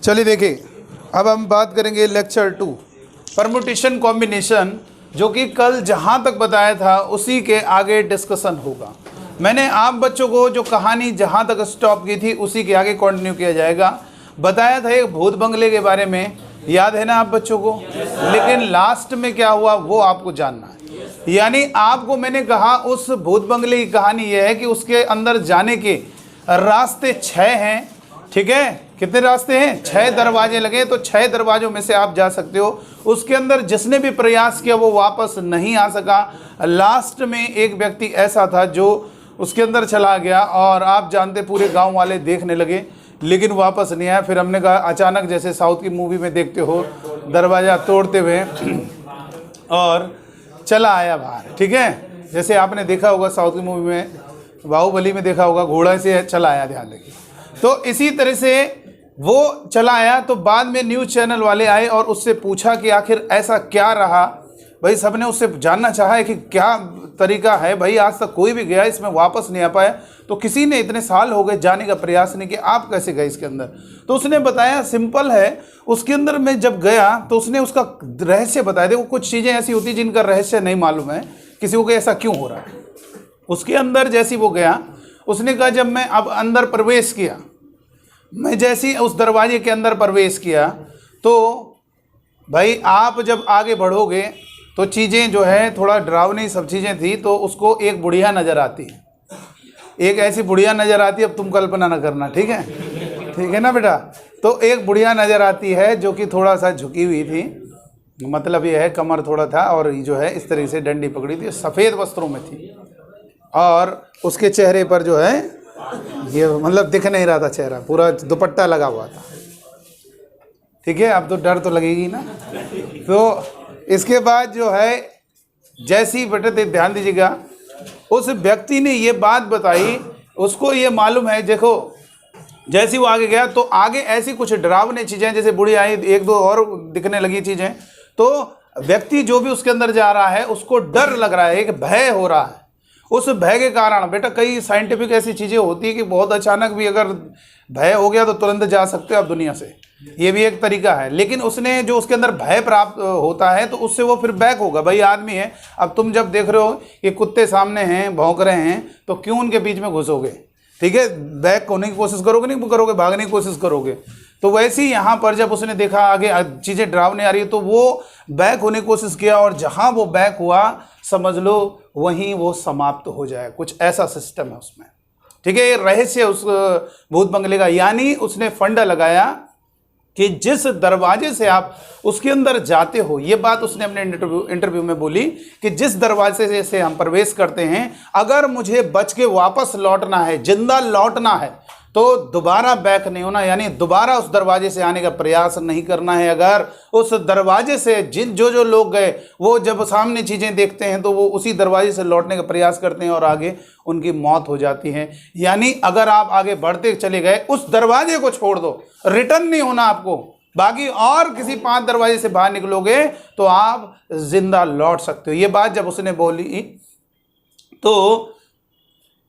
चलिए देखिए, अब हम बात करेंगे लेक्चर 2 परमुटेशन कॉम्बिनेशन, जो कि कल जहाँ तक बताया था उसी के आगे डिस्कशन होगा। मैंने आप बच्चों को जो कहानी जहाँ तक स्टॉप की थी उसी के आगे कंटिन्यू किया जाएगा। बताया था एक भूत बंगले के बारे में, याद है ना आप बच्चों को? लेकिन लास्ट में क्या हुआ वो आपको जानना है। यानी आपको मैंने कहा उस भूत बंगले की कहानी यह है कि उसके अंदर जाने के रास्ते 6 हैं। ठीक है, कितने रास्ते हैं? 6 दरवाजे लगे, तो 6 दरवाजों में से आप जा सकते हो। उसके अंदर जिसने भी प्रयास किया वो वापस नहीं आ सका। लास्ट में एक व्यक्ति ऐसा था जो उसके अंदर चला गया और आप जानते पूरे गांव वाले देखने लगे, लेकिन वापस नहीं आया। फिर हमने कहा अचानक, जैसे साउथ की मूवी में देखते हो, दरवाज़ा तोड़ते हुए और चला आया बाहर। ठीक है, जैसे आपने देखा होगा साउथ की मूवी में, बाहुबली में देखा होगा, घोड़ा से चला आया, ध्यान रखिए। तो इसी तरह से वो चला आया। तो बाद में न्यूज़ चैनल वाले आए और उससे पूछा कि आखिर ऐसा क्या रहा। भाई सबने उससे जानना चाहा है कि क्या तरीका है। भाई आज तक कोई भी गया इसमें वापस नहीं आ पाया, तो किसी ने इतने साल हो गए जाने का प्रयास नहीं किया, आप कैसे गए इसके अंदर? तो उसने बताया सिंपल है। उसके अंदर मैं जब गया तो उसने उसका रहस्य बताया। देखो कुछ चीज़ें ऐसी होती जिनका रहस्य नहीं मालूम है किसी को कि ऐसा क्यों हो रहा है। उसके अंदर जैसी वो गया, उसने कहा जब मैं अब अंदर प्रवेश किया, मैं जैसे उस दरवाजे के अंदर प्रवेश किया, तो भाई आप जब आगे बढ़ोगे तो चीज़ें जो है थोड़ा डरावनी सब चीज़ें थी। तो उसको एक बुढ़िया नज़र आती है, एक ऐसी बुढ़िया नज़र आती है, अब तुम कल्पना ना करना, ठीक है ना बेटा? तो एक बुढ़िया नज़र आती है जो कि थोड़ा सा झुकी हुई थी, मतलब ये है कमर थोड़ा था, और जो है इस तरीके से डंडी पकड़ी थी, सफ़ेद वस्त्रों में थी, और उसके चेहरे पर जो है ये मतलब दिख नहीं रहा था चेहरा, पूरा दुपट्टा लगा हुआ था। ठीक है, अब तो डर तो लगेगी ना। तो इसके बाद जो है जैसी बेटे ध्यान दीजिएगा, उस व्यक्ति ने ये बात बताई, उसको ये मालूम है। देखो जैसे वो आगे गया तो आगे ऐसी कुछ डरावनी चीज़ें, जैसे बुढ़ी आई, एक दो और दिखने लगी चीज़ें, तो व्यक्ति जो भी उसके अंदर जा रहा है उसको डर लग रहा है, एक भय हो रहा है। उस भय के कारण बेटा कई साइंटिफिक ऐसी चीज़ें होती है कि बहुत अचानक भी अगर भय हो गया तो तुरंत जा सकते हो आप दुनिया से, ये भी एक तरीका है। लेकिन उसने जो उसके अंदर भय प्राप्त होता है तो उससे वो फिर बैक होगा। भाई आदमी है, अब तुम जब देख रहे हो कि कुत्ते सामने हैं, भौंक रहे हैं, तो क्यों उनके बीच में घुसोगे? ठीक है, बैक होने की कोशिश करोगे, नहीं करोगे, भागने की कोशिश करोगे। तो वैसे ही यहाँ पर जब उसने देखा आगे चीज़ें डरावने आ रही है तो वो बैक होने की कोशिश किया, और जहाँ वो बैक हुआ समझ लो वहीं वो समाप्त हो जाए। कुछ ऐसा सिस्टम है उसमें। ठीक है, ये रहस्य उस भूत बंगले का। यानी उसने फंडा लगाया कि जिस दरवाजे से आप उसके अंदर जाते हो, ये बात उसने अपने इंटरव्यू में बोली कि जिस दरवाजे से हम प्रवेश करते हैं, अगर मुझे बच के वापस लौटना है, जिंदा लौटना है, तो दोबारा बैक नहीं होना, यानी दोबारा उस दरवाजे से आने का प्रयास नहीं करना है। अगर उस दरवाजे से जो लोग गए वो जब सामने चीज़ें देखते हैं तो वो उसी दरवाजे से लौटने का प्रयास करते हैं और आगे उनकी मौत हो जाती है। यानी अगर आप आगे बढ़ते चले गए, उस दरवाजे को छोड़ दो, रिटर्न नहीं होना आपको, बाकी और किसी 5 दरवाजे से बाहर निकलोगे तो आप जिंदा लौट सकते हो। ये बात जब उसने बोली तो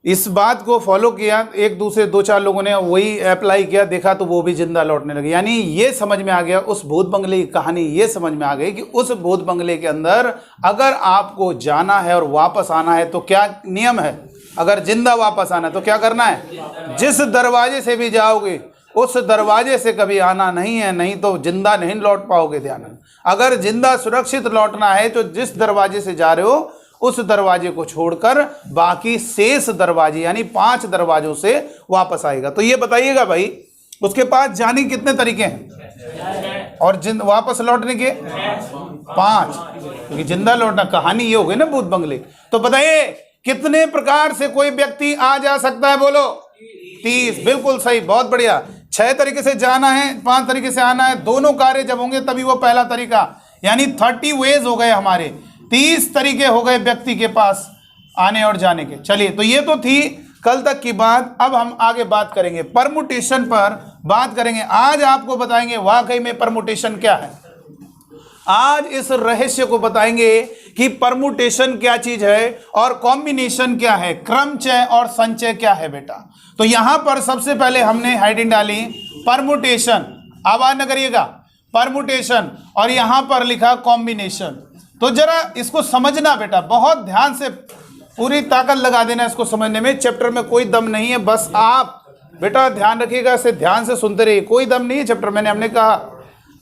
इस बात को फॉलो किया, एक दूसरे 2-4 लोगों ने वही अप्लाई किया, देखा तो वो भी जिंदा लौटने लगे। यानी ये समझ में आ गया उस भूत बंगले की कहानी, ये समझ में आ गई कि उस भूत बंगले के अंदर अगर आपको जाना है और वापस आना है तो क्या नियम है। अगर जिंदा वापस आना है तो क्या करना है? जिस दरवाजे से भी जाओगे उस दरवाजे से कभी आना नहीं है, नहीं तो जिंदा नहीं लौट पाओगे। ध्यान, अगर जिंदा सुरक्षित लौटना है तो जिस दरवाजे से जा रहे हो उस दरवाजे को छोड़कर बाकी शेष दरवाजे यानी 5 दरवाजों से वापस आएगा। तो ये बताइएगा भाई उसके पास जाने के कितने तरीके हैं और वापस लौटने के 5, क्योंकि जिंदा लौटना कहानी ये हो गई ना भूत बंगले। तो बताइए कितने प्रकार से कोई व्यक्ति आ जा सकता है? बोलो 30। बिल्कुल सही, बहुत बढ़िया। 6 तरीके से जाना है, 5 तरीके से आना है। दोनों कार्य जब होंगे तभी वो पहला तरीका, यानी 30 वेज हो गए हमारे, 30 तरीके हो गए व्यक्ति के पास आने और जाने के। चलिए, तो ये तो थी कल तक की बात। अब हम आगे बात करेंगे परमुटेशन पर, बात करेंगे। आज आपको बताएंगे वाकई में परमुटेशन क्या है। आज इस रहस्य को बताएंगे कि परमुटेशन क्या चीज है और कॉम्बिनेशन क्या है, क्रमचय और संचय क्या है बेटा। तो यहां पर सबसे पहले हमने हेडिंग डाली परमुटेशन। आवाज न करिएगा, परमुटेशन, और यहां पर लिखा कॉम्बिनेशन। तो जरा इसको समझना बेटा, बहुत ध्यान से पूरी ताकत लगा देना इसको समझने में। चैप्टर में कोई दम नहीं है, बस आप बेटा ध्यान रखिएगा, इसे ध्यान से सुनते रहिए। कोई दम नहीं है चैप्टर, मैंने हमने कहा।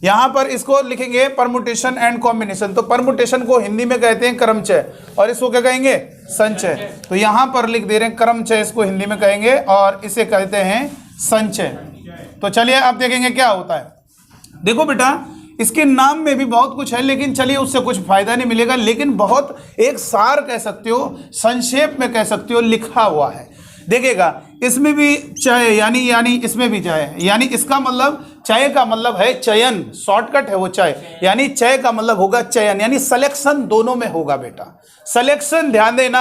यहां पर इसको लिखेंगे परमुटेशन एंड कॉम्बिनेशन। तो परमुटेशन को हिंदी में कहते हैं क्रमचय, और इसको क्या कहेंगे, संचय। तो यहां पर लिख दे रहे हैं क्रमचय, इसको हिंदी में कहेंगे, और इसे कहते हैं संचय। तो चलिए अब देखेंगे क्या होता है। देखो बेटा, इसके नाम में भी बहुत कुछ है, लेकिन चलिए उससे कुछ फायदा नहीं मिलेगा, लेकिन बहुत एक सार कह सकते हो, संक्षेप में कह सकते हो, लिखा हुआ है। देखिएगा, इसमें भी चय यानी इसमें भी चय, यानी इसका मतलब चय का मतलब है चयन, शॉर्टकट है वो चय, यानी चय का मतलब होगा चयन, यानी सिलेक्शन दोनों में होगा बेटा, सिलेक्शन। ध्यान देना,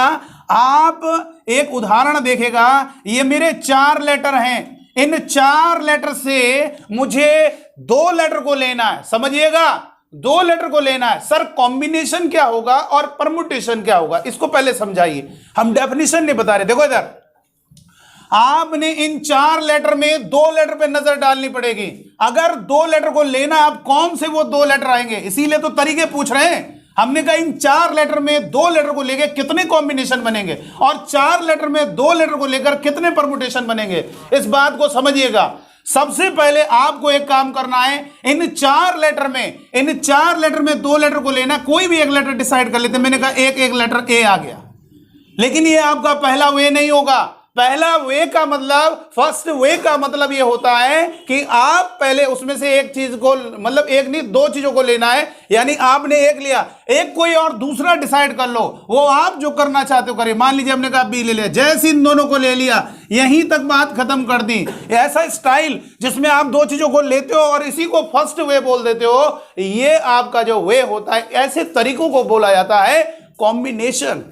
आप एक उदाहरण देखेगा, ये मेरे 4 लेटर हैं, इन 4 लेटर से मुझे 2 लेटर को लेना है, समझिएगा, 2 लेटर को लेना है। सर कॉम्बिनेशन क्या होगा और परमुटेशन क्या होगा, इसको पहले समझाइए, हम डेफिनेशन नहीं बता रहे। देखो इधर, आपने इन 4 लेटर में 2 लेटर पे नजर डालनी पड़ेगी। अगर 2 लेटर को लेना, आप कौन से वो 2 लेटर आएंगे, इसीलिए तो तरीके पूछ रहे हैं। हमने कहा इन 4 लेटर में 2 लेटर को लेकर कितने कॉम्बिनेशन बनेंगे, और 4 लेटर में 2 लेटर को लेकर कितने परमुटेशन बनेंगे, इस बात को समझिएगा। सबसे पहले आपको एक काम करना है, इन 4 लेटर में 2 लेटर को लेना, कोई भी एक लेटर डिसाइड कर लेते। मैंने कहा एक लेटर ए आ गया, लेकिन ये आपका पहला वे नहीं होगा। पहला वे का मतलब, फर्स्ट वे का मतलब ये होता है कि आप पहले उसमें से एक चीज को, मतलब एक नहीं 2 चीजों को लेना है। यानी आपने एक लिया, एक कोई और दूसरा डिसाइड कर लो, वो आप जो करना चाहते हो करिए। मान लीजिए हमने कहा बी ले लिया, जैसे इन दोनों को ले लिया, यहीं तक बात खत्म कर दी। ऐसा स्टाइल जिसमें आप 2 चीजों को लेते हो और इसी को फर्स्ट वे बोल देते हो, ये आपका जो वे होता है, ऐसे तरीकों को बोला जाता है कॉम्बिनेशन।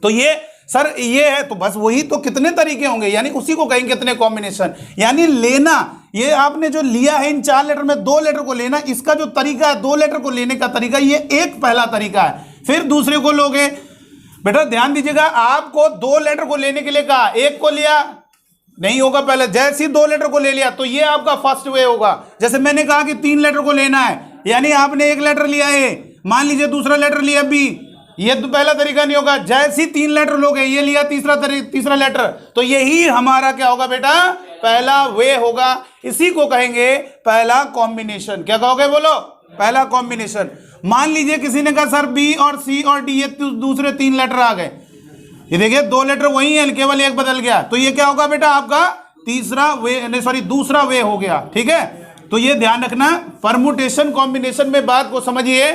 तो ये सर ये है, तो बस वही तो कितने तरीके होंगे, यानी उसी को कहेंगे कितने कॉम्बिनेशन, यानी लेना। ये आपने जो लिया है इन 4 लेटर में 2 लेटर को लेना, इसका जो तरीका है 2 लेटर को लेने का तरीका, ये एक पहला तरीका है। फिर दूसरे को लोगे, बेटा ध्यान दीजिएगा, आपको 2 लेटर को लेने के लिए कहा, एक को लिया नहीं होगा, पहले जैसे ही 2 लेटर को ले लिया तो ये आपका फर्स्ट वे होगा। जैसे मैंने कहा कि 3 लेटर को लेना है, यानी आपने एक लेटर लिया है, मान लीजिए दूसरा लेटर लिया बी, ये तो पहला तरीका नहीं होगा। जैसे ही 3 लेटर लोगे, ये लिया तीसरा लेटर, तो यही हमारा क्या होगा बेटा, पहला वे होगा। इसी को कहेंगे पहला कॉम्बिनेशन। क्या कहोगे बोलो, पहला कॉम्बिनेशन। मान लीजिए किसी ने कहा सर बी और सी और डी, ये दूसरे 3 लेटर आ गए, ये देखिए 2 लेटर वही है, केवल एक बदल गया, तो ये क्या होगा बेटा, आपका दूसरा वे हो गया। ठीक है, तो ये ध्यान रखना, परमुटेशन कॉम्बिनेशन में बात को समझिए।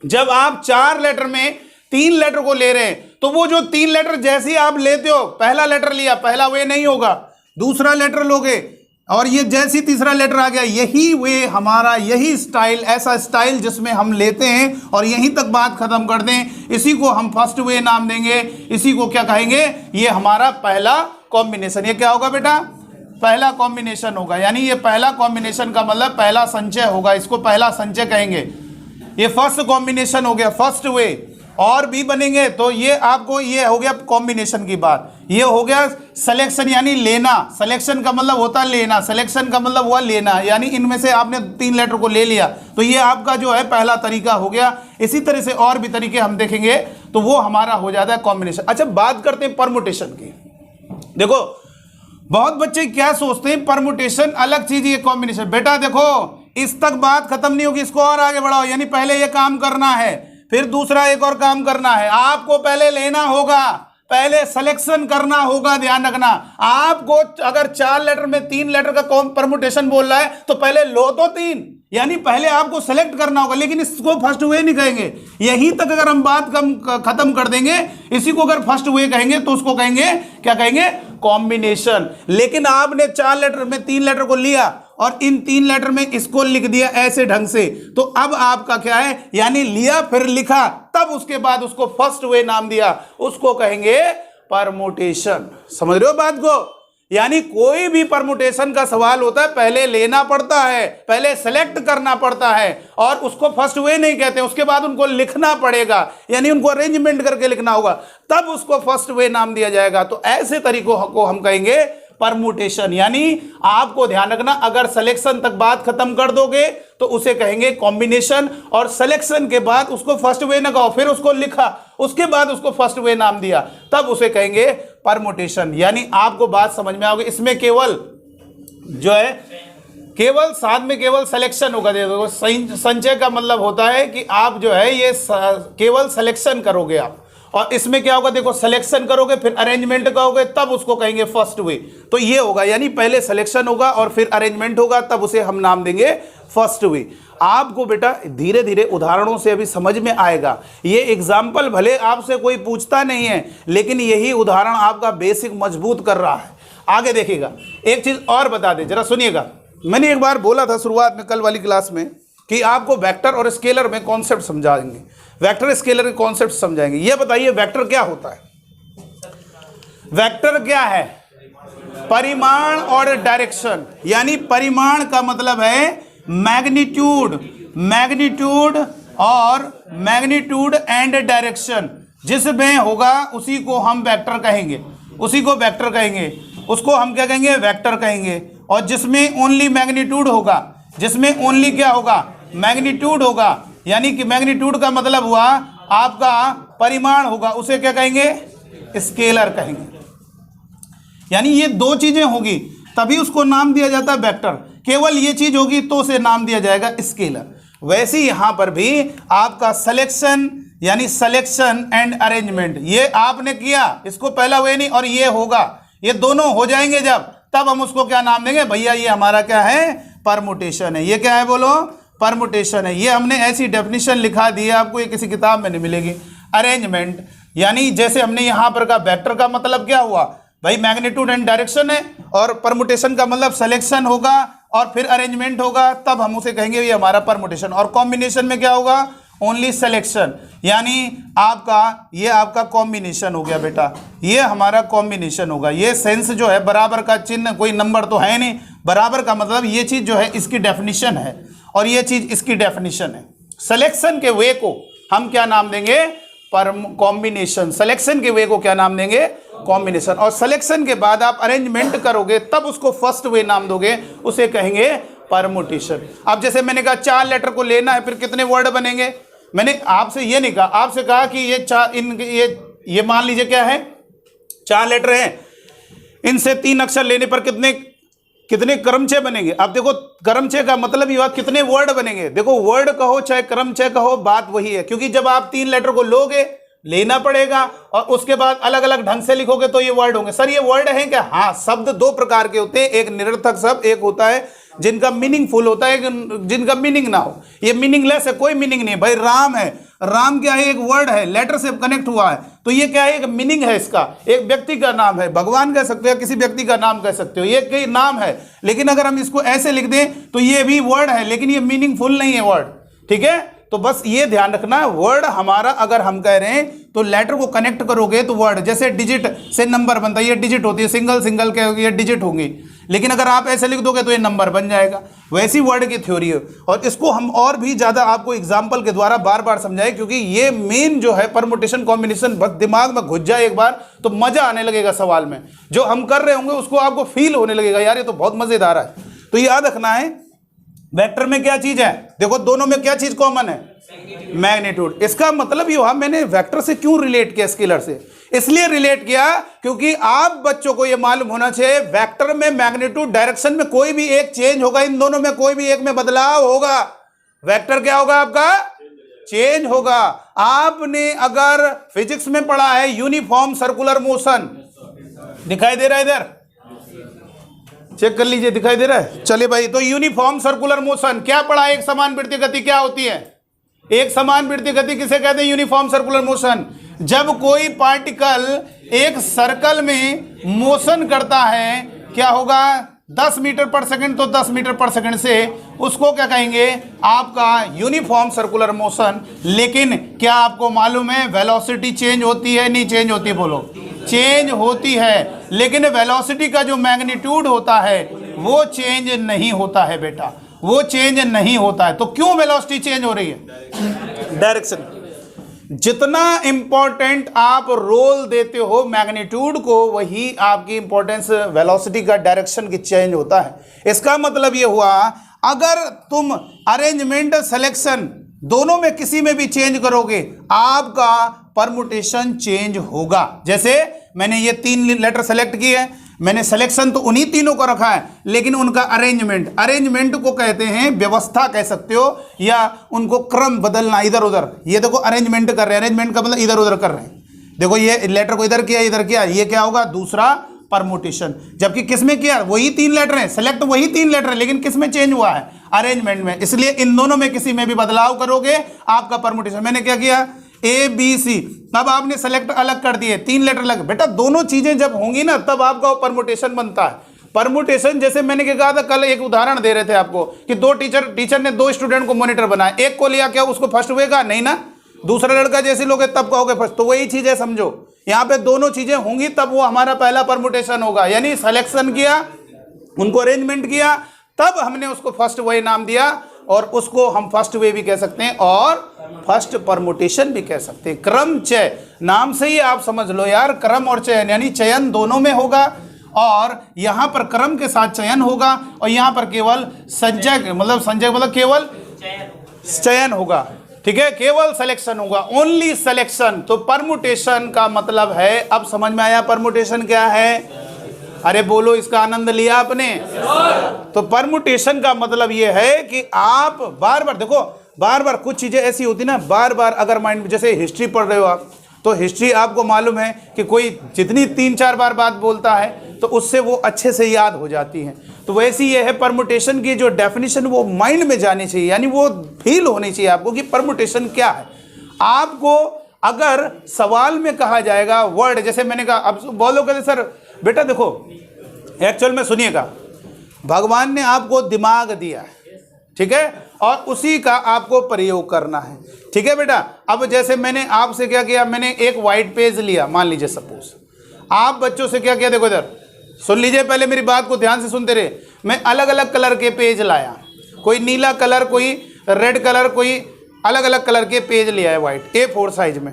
जब आप 4 लेटर में 3 लेटर को ले रहे हैं, तो वो जो 3 लेटर जैसे ही आप लेते हो, पहला लेटर लिया, पहला वे नहीं होगा, दूसरा लेटर लोगे, और ये जैसे ही तीसरा लेटर आ गया, यही वे हमारा, यही स्टाइल, ऐसा स्टाइल जिसमें हम लेते हैं और यहीं तक बात खत्म कर दें, इसी को हम फर्स्ट वे नाम देंगे। इसी को क्या कहेंगे, ये हमारा पहला कॉम्बिनेशन। ये क्या होगा बेटा, पहला कॉम्बिनेशन होगा, यानी ये पहला कॉम्बिनेशन का मतलब पहला संचय होगा, इसको पहला संचय कहेंगे। ये फर्स्ट कॉम्बिनेशन हो गया, फर्स्ट वे। और भी बनेंगे, तो ये आपको, ये हो गया कॉम्बिनेशन की बात। ये हो गया सिलेक्शन, यानी लेना। सिलेक्शन का मतलब होता है लेना, सिलेक्शन का मतलब हुआ लेना, यानी इनमें से आपने 3 लेटर को ले लिया, तो ये आपका जो है पहला तरीका हो गया। इसी तरह से और भी तरीके हम देखेंगे, तो वो हमारा हो जाता है कॉम्बिनेशन। अच्छा, बात करते हैं परमुटेशन की। देखो बहुत बच्चे क्या सोचते हैं, परमुटेशन अलग चीज, ये कॉम्बिनेशन। बेटा देखो, इस तक बात खत्म नहीं होगी, इसको और आगे बढ़ाओ। यानी पहले ये काम करना है, फिर दूसरा एक और काम करना है। आपको पहले लेना होगा, पहले सिलेक्शन करना होगा। ध्यान रखना, आपको अगर 4 लेटर में 3 लेटर का परमुटेशन बोल रहा है, तो पहले लो तो 3, यानी पहले आपको सेलेक्ट करना होगा। लेकिन इसको फर्स्ट वे नहीं कहेंगे, यहीं तक अगर हम बात खत्म कर देंगे, इसी को अगर फर्स्ट वे कहेंगे तो उसको कहेंगे, क्या कहेंगे, कॉम्बिनेशन। लेकिन आपने 4 लेटर में 3 लेटर को लिया और इन 3 लेटर में इसको लिख दिया ऐसे ढंग से, तो अब आपका क्या है, यानी लिया फिर लिखा, तब उसके बाद उसको फर्स्ट वे नाम दिया, उसको कहेंगे परमुटेशन। समझ रहे हो बात को? यानी कोई भी परमुटेशन का सवाल होता है, पहले लेना पड़ता है, पहले सेलेक्ट करना पड़ता है, और उसको फर्स्ट वे नहीं कहते, उसके बाद उनको लिखना पड़ेगा, यानी उनको अरेंजमेंट करके लिखना होगा, तब उसको फर्स्ट वे नाम दिया जाएगा। तो ऐसे तरीकों को हम कहेंगे परमुटेशन। यानी आपको ध्यान रखना, अगर सिलेक्शन तक बात खत्म कर दोगे तो उसे कहेंगे कॉम्बिनेशन, और सिलेक्शन के बाद उसको फर्स्ट वे ना कहो, फिर उसको लिखा, उसके बाद उसको फर्स्ट वे नाम दिया, तब उसे कहेंगे परमुटेशन। यानी आपको बात समझ में आओगे, इसमें केवल जो है केवल साथ में केवल सिलेक्शन होगा। देखो संचय का मतलब होता है कि आप जो है ये केवल सिलेक्शन करोगे आप, और इसमें क्या होगा, देखो सिलेक्शन करोगे फिर अरेंजमेंट करोगे, तब उसको कहेंगे फर्स्ट वे। तो ये होगा, यानी पहले सिलेक्शन होगा और फिर अरेंजमेंट होगा, तब उसे हम नाम देंगे फर्स्ट वे। आपको बेटा धीरे धीरे उदाहरणों से अभी समझ में आएगा। ये एग्जाम्पल भले आपसे कोई पूछता नहीं है, लेकिन यही उदाहरण आपका बेसिक मजबूत कर रहा है। आगे देखिएगा, एक चीज और बता दे, जरा सुनिएगा। मैंने एक बार बोला था शुरुआत में कल वाली क्लास में कि आपको वेक्टर और स्केलर में कॉन्सेप्ट समझाएंगे, वेक्टर स्केलर के कॉन्सेप्ट समझाएंगे। ये बताइए वेक्टर क्या होता है? वेक्टर क्या है? परिमाण और डायरेक्शन। यानी परिमाण का मतलब है मैग्नीट्यूड, मैग्नीट्यूड और मैग्नीट्यूड एंड डायरेक्शन जिसमें होगा उसी को हम वेक्टर कहेंगे, उसी को वेक्टर कहेंगे, उसको हम क्या कहेंगे, वेक्टर कहेंगे। और जिसमें ओनली मैग्नीट्यूड होगा, जिसमें ओनली क्या होगा, मैग्नीट्यूड होगा, यानी कि मैग्नीट्यूड का मतलब हुआ आपका परिमाण होगा, उसे क्या कहेंगे, स्केलर कहेंगे। यानी ये दो चीजें होगी तभी उसको नाम दिया जाता है वेक्टर, केवल ये चीज होगी तो उसे नाम दिया जाएगा स्केलर। वैसे यहां पर भी आपका सिलेक्शन यानी सिलेक्शन एंड अरेंजमेंट, ये आपने किया, इसको पहला वे नहीं, और ये होगा, ये दोनों हो जाएंगे जब, तब हम उसको क्या नाम देंगे, भैया ये हमारा क्या है, परमुटेशन है। ये क्या है बोलो, परमुटेशन है। ये हमने ऐसी डेफिनेशन लिखा दी है, आपको ये किसी किताब में नहीं मिलेगी। अरेंजमेंट यानी जैसे हमने यहां पर का वेक्टर का मतलब क्या हुआ भाई, मैग्नीट्यूड एंड डायरेक्शन है, और परमुटेशन का मतलब सिलेक्शन होगा और फिर अरेंजमेंट होगा, तब हम उसे कहेंगे ये हमारा परमुटेशन। और कॉम्बिनेशन में क्या होगा, ओनली सिलेक्शन, यानी आपका ये आपका कॉम्बिनेशन हो गया बेटा, ये हमारा कॉम्बिनेशन होगा। ये सेंस जो है बराबर का चिन्ह, कोई नंबर तो है नहीं, बराबर का मतलब ये चीज जो है इसकी डेफिनेशन है और ये चीज इसकी डेफिनेशन है। सिलेक्शन के वे को हम क्या नाम देंगे, कॉम्बिनेशन। सिलेक्शन के वे को क्या नाम देंगे, कॉम्बिनेशन। और सिलेक्शन के बाद आप अरेंजमेंट करोगे तब उसको फर्स्ट वे नाम दोगे, उसे कहेंगे परमुटेशन। अब जैसे मैंने कहा 4 लेटर को लेना है, फिर कितने वर्ड बनेंगे, मैंने आपसे ये नहीं कहा, आपसे कहा कि ये चार ये मान लीजिए क्या है, 4 लेटर हैं, इनसे 3 अक्षर लेने पर कितने क्रमचय बनेंगे। अब देखो क्रमचय का मतलब ये कितने वर्ड बनेंगे। देखो वर्ड कहो चाहे क्रमचय कहो, बात वही है, क्योंकि जब आप 3 लेटर को लोगे, लेना पड़ेगा और उसके बाद अलग अलग ढंग से लिखोगे तो ये वर्ड होंगे। सर ये वर्ड है क्या? हाँ, शब्द 2 प्रकार के होते हैं, एक निरर्थक शब्द, एक होता है जिनका मीनिंगफुल होता है, जिनका मीनिंग ना हो। ये मीनिंगलेस है, कोई मीनिंग नहीं है। भाई राम है, राम क्या है, एक वर्ड है, लेटर से कनेक्ट हुआ है, तो ये क्या है, एक मीनिंग है इसका, एक व्यक्ति का नाम है, भगवान कह सकते हो, किसी व्यक्ति का नाम कह सकते हो, ये कोई नाम है। लेकिन अगर हम इसको ऐसे लिख दें तो ये भी वर्ड है, लेकिन ये मीनिंगफुल नहीं है वर्ड, ठीक है। तो बस ये ध्यान रखना, वर्ड हमारा अगर हम कह रहे हैं तो लेटर को कनेक्ट करोगे तो वर्ड, जैसे डिजिट से नंबर बनता है, ये डिजिट होती है, सिंगल सिंगल के ये डिजिट होंगी, लेकिन अगर आप ऐसे लिख दोगे तो ये नंबर बन जाएगा। वैसी वर्ड की थ्योरी है, और इसको हम और भी ज़्यादा आपको एग्जाम्पल के द्वारा बार बार समझाएं, क्योंकि ये मेन जो है परमुटेशन कॉम्बिनेशन, बस दिमाग में घुस जाए एक बार तो मजा आने लगेगा सवाल में, जो हम कर रहे होंगे उसको आपको फील होने लगेगा, यार ये तो बहुत मजेदार है। तो याद रखना है वेक्टर में क्या चीज है, देखो दोनों में क्या चीज कॉमन है, मैग्नीट्यूड। इसका मतलब ये हुआ, मैंने वेक्टर से क्यों रिलेट किया स्केलर से, इसलिए रिलेट किया क्योंकि आप बच्चों को ये मालूम होना चाहिए वेक्टर में मैग्नीट्यूड डायरेक्शन में कोई भी एक चेंज होगा, इन दोनों में कोई भी एक में बदलाव होगा, वेक्टर क्या होगा आपका, चेंज होगा। आपने अगर फिजिक्स में पढ़ा है यूनिफॉर्म सर्कुलर मोशन, दिखाई दे रहा है इधर, चेक कर लीजिए, दिखाई दे रहा है, चलिए भाई। तो यूनिफॉर्म सर्कुलर मोशन क्या पढ़ा है, एक समान वृत्तीय गति क्या होती है, एक समान वृत्तीय गति किसे कहते हैं, यूनिफॉर्म सर्कुलर मोशन। जब कोई पार्टिकल एक सर्कल में मोशन करता है, क्या होगा, 10 मीटर पर सेकंड, तो 10 मीटर पर सेकंड से उसको क्या कहेंगे, आपका यूनिफॉर्म सर्कुलर मोशन। लेकिन क्या आपको मालूम है वेलोसिटी चेंज होती है, नहीं चेंज होती, बोलो, चेंज होती है, लेकिन वेलोसिटी का जो मैग्नीट्यूड होता है वो चेंज नहीं होता है बेटा, वो चेंज नहीं होता है। तो क्यों वेलोसिटी चेंज हो रही है, डायरेक्शन, जितना इंपॉर्टेंट आप रोल देते हो मैग्नीट्यूड को, वही आपकी इंपॉर्टेंस वेलोसिटी का डायरेक्शन की चेंज होता है। इसका मतलब ये हुआ, अगर तुम अरेंजमेंट सिलेक्शन दोनों में किसी में भी चेंज करोगे, आपका परमुटेशन चेंज होगा। जैसे मैंने ये 3 लेटर सेलेक्ट किए हैं, मैंने सिलेक्शन तो उन्हीं तीनों को रखा है, लेकिन उनका अरेंजमेंट को कहते हैं, व्यवस्था कह सकते हो, या उनको क्रम बदलना इधर उधर। ये देखो अरेंजमेंट कर रहे हैं, अरेंजमेंट का मतलब इधर उधर कर रहे हैं। देखो ये लेटर को इधर किया, इधर किया, ये क्या होगा, दूसरा परमुटेशन। जबकि किस में किया, वही 3 लेटर हैं, सेलेक्ट वही 3 लेटर है, लेकिन किस में चेंज हुआ है, अरेंजमेंट में। इसलिए इन दोनों में किसी में भी बदलाव करोगे, आपका परमुटेशन। मैंने क्या किया, ABC, अब आपने सेलेक्ट अलग कर दिए, 3 लेटर अलग। बेटा दोनों चीजें जब होंगी ना, तब आपका परमुटेशन बनता है। परमुटेशन जैसे मैंने क्या कहा था, कल एक उदाहरण दे रहे थे आपको कि टीचर ने 2 स्टूडेंट को मॉनिटर बनाया, एक को लिया, क्या उसको फर्स्ट हुएगा, नहीं ना। दूसरा लड़का जैसे लोगे तब कहोगे फर्स्ट। तो वही चीज है, समझो यहाँ पे दोनों चीजें होंगी तब वो हमारा पहला परमुटेशन होगा। यानी सिलेक्शन किया, उनको अरेंजमेंट किया, तब हमने उसको फर्स्ट वे नाम दिया, और उसको हम फर्स्ट वे भी कह सकते हैं और फर्स्ट परमुटेशन भी कह सकते हैं। क्रम चय नाम से ही आप समझ लो यार, क्रम और चयन, यानी चयन दोनों में होगा, और यहां पर क्रम के साथ चयन होगा, और यहां पर केवल संचय मतलब केवल चयन होगा। ठीक है, केवल सिलेक्शन होगा, ओनली सिलेक्शन। तो परमुटेशन का मतलब है, अब समझ में आया परमुटेशन क्या है? अरे बोलो, इसका आनंद लिया आपने? तो परमुटेशन का मतलब यह है कि आप बार बार देखो, बार बार कुछ चीजें ऐसी होती ना, बार बार अगर माइंड में, जैसे हिस्ट्री पढ़ रहे हो आप, तो हिस्ट्री आपको मालूम है कि कोई जितनी 3-4 बार बात बोलता है तो उससे वो अच्छे से याद हो जाती है। तो वैसी ये है, परमुटेशन की जो डेफिनेशन वो माइंड में जानी चाहिए, यानी वो फील होनी चाहिए आपको कि परमुटेशन क्या है। आपको अगर सवाल में कहा जाएगा वर्ड, जैसे मैंने कहा, अब बोलोगे सर बेटा देखो, एक्चुअल में सुनिएगा, भगवान ने आपको दिमाग दिया है, ठीक है, और उसी का आपको प्रयोग करना है। ठीक है बेटा, अब जैसे मैंने आपसे क्या किया, मैंने एक वाइट पेज लिया, मान लीजिए सपोज, आप बच्चों से क्या किया, देखो इधर सुन लीजिए, पहले मेरी बात को ध्यान से सुनते रहे। मैं अलग अलग कलर के पेज लाया, कोई नीला कलर, कोई रेड कलर, कोई अलग अलग कलर के पेज लिया है वाइट, A4 साइज में।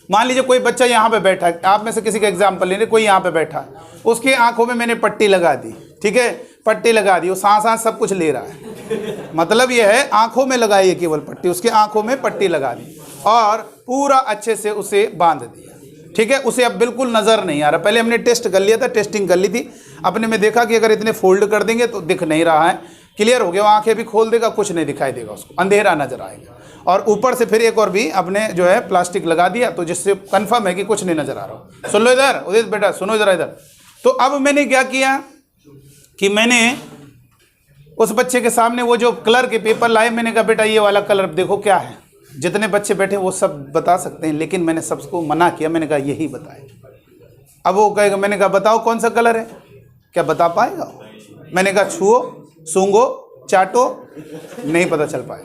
मान लीजिए कोई बच्चा यहाँ पे बैठा है, आप में से किसी का एग्जाम्पल ले रहे, कोई यहाँ पे बैठा है, उसकी आंखों में मैंने पट्टी लगा दी। ठीक है, पट्टी लगा दी, वो सांस सब कुछ ले रहा है, मतलब ये है आंखों में लगाई है केवल पट्टी, उसके आंखों में पट्टी लगा दी और पूरा अच्छे से उसे बांध दिया। ठीक है, उसे अब बिल्कुल नज़र नहीं आ रहा। पहले हमने टेस्ट कर लिया था, टेस्टिंग कर ली थी, अपने में देखा कि अगर इतने फोल्ड कर देंगे तो दिख नहीं रहा है, क्लियर हो गया। वो आंखें भी खोल देगा, कुछ नहीं दिखाई देगा, उसको अंधेरा नजर आएगा। और ऊपर से फिर एक और भी अपने जो है प्लास्टिक लगा दिया, तो जिससे कंफर्म है कि कुछ नहीं नजर आ रहा। सुन लो इधर, उदित बेटा सुनो जरा इधर। तो अब मैंने क्या किया कि मैंने उस बच्चे के सामने वो जो कलर के पेपर लाए, मैंने कहा बेटा ये वाला कलर देखो क्या है। जितने बच्चे बैठे वो सब बता सकते हैं, लेकिन मैंने सबको मना किया, मैंने कहा यही बताए। अब वो कहेगा, मैंने कहा बताओ कौन सा कलर है, क्या बता पाएगा? मैंने कहा छुओ, सूंघो, चाटो, नहीं पता चल पाए।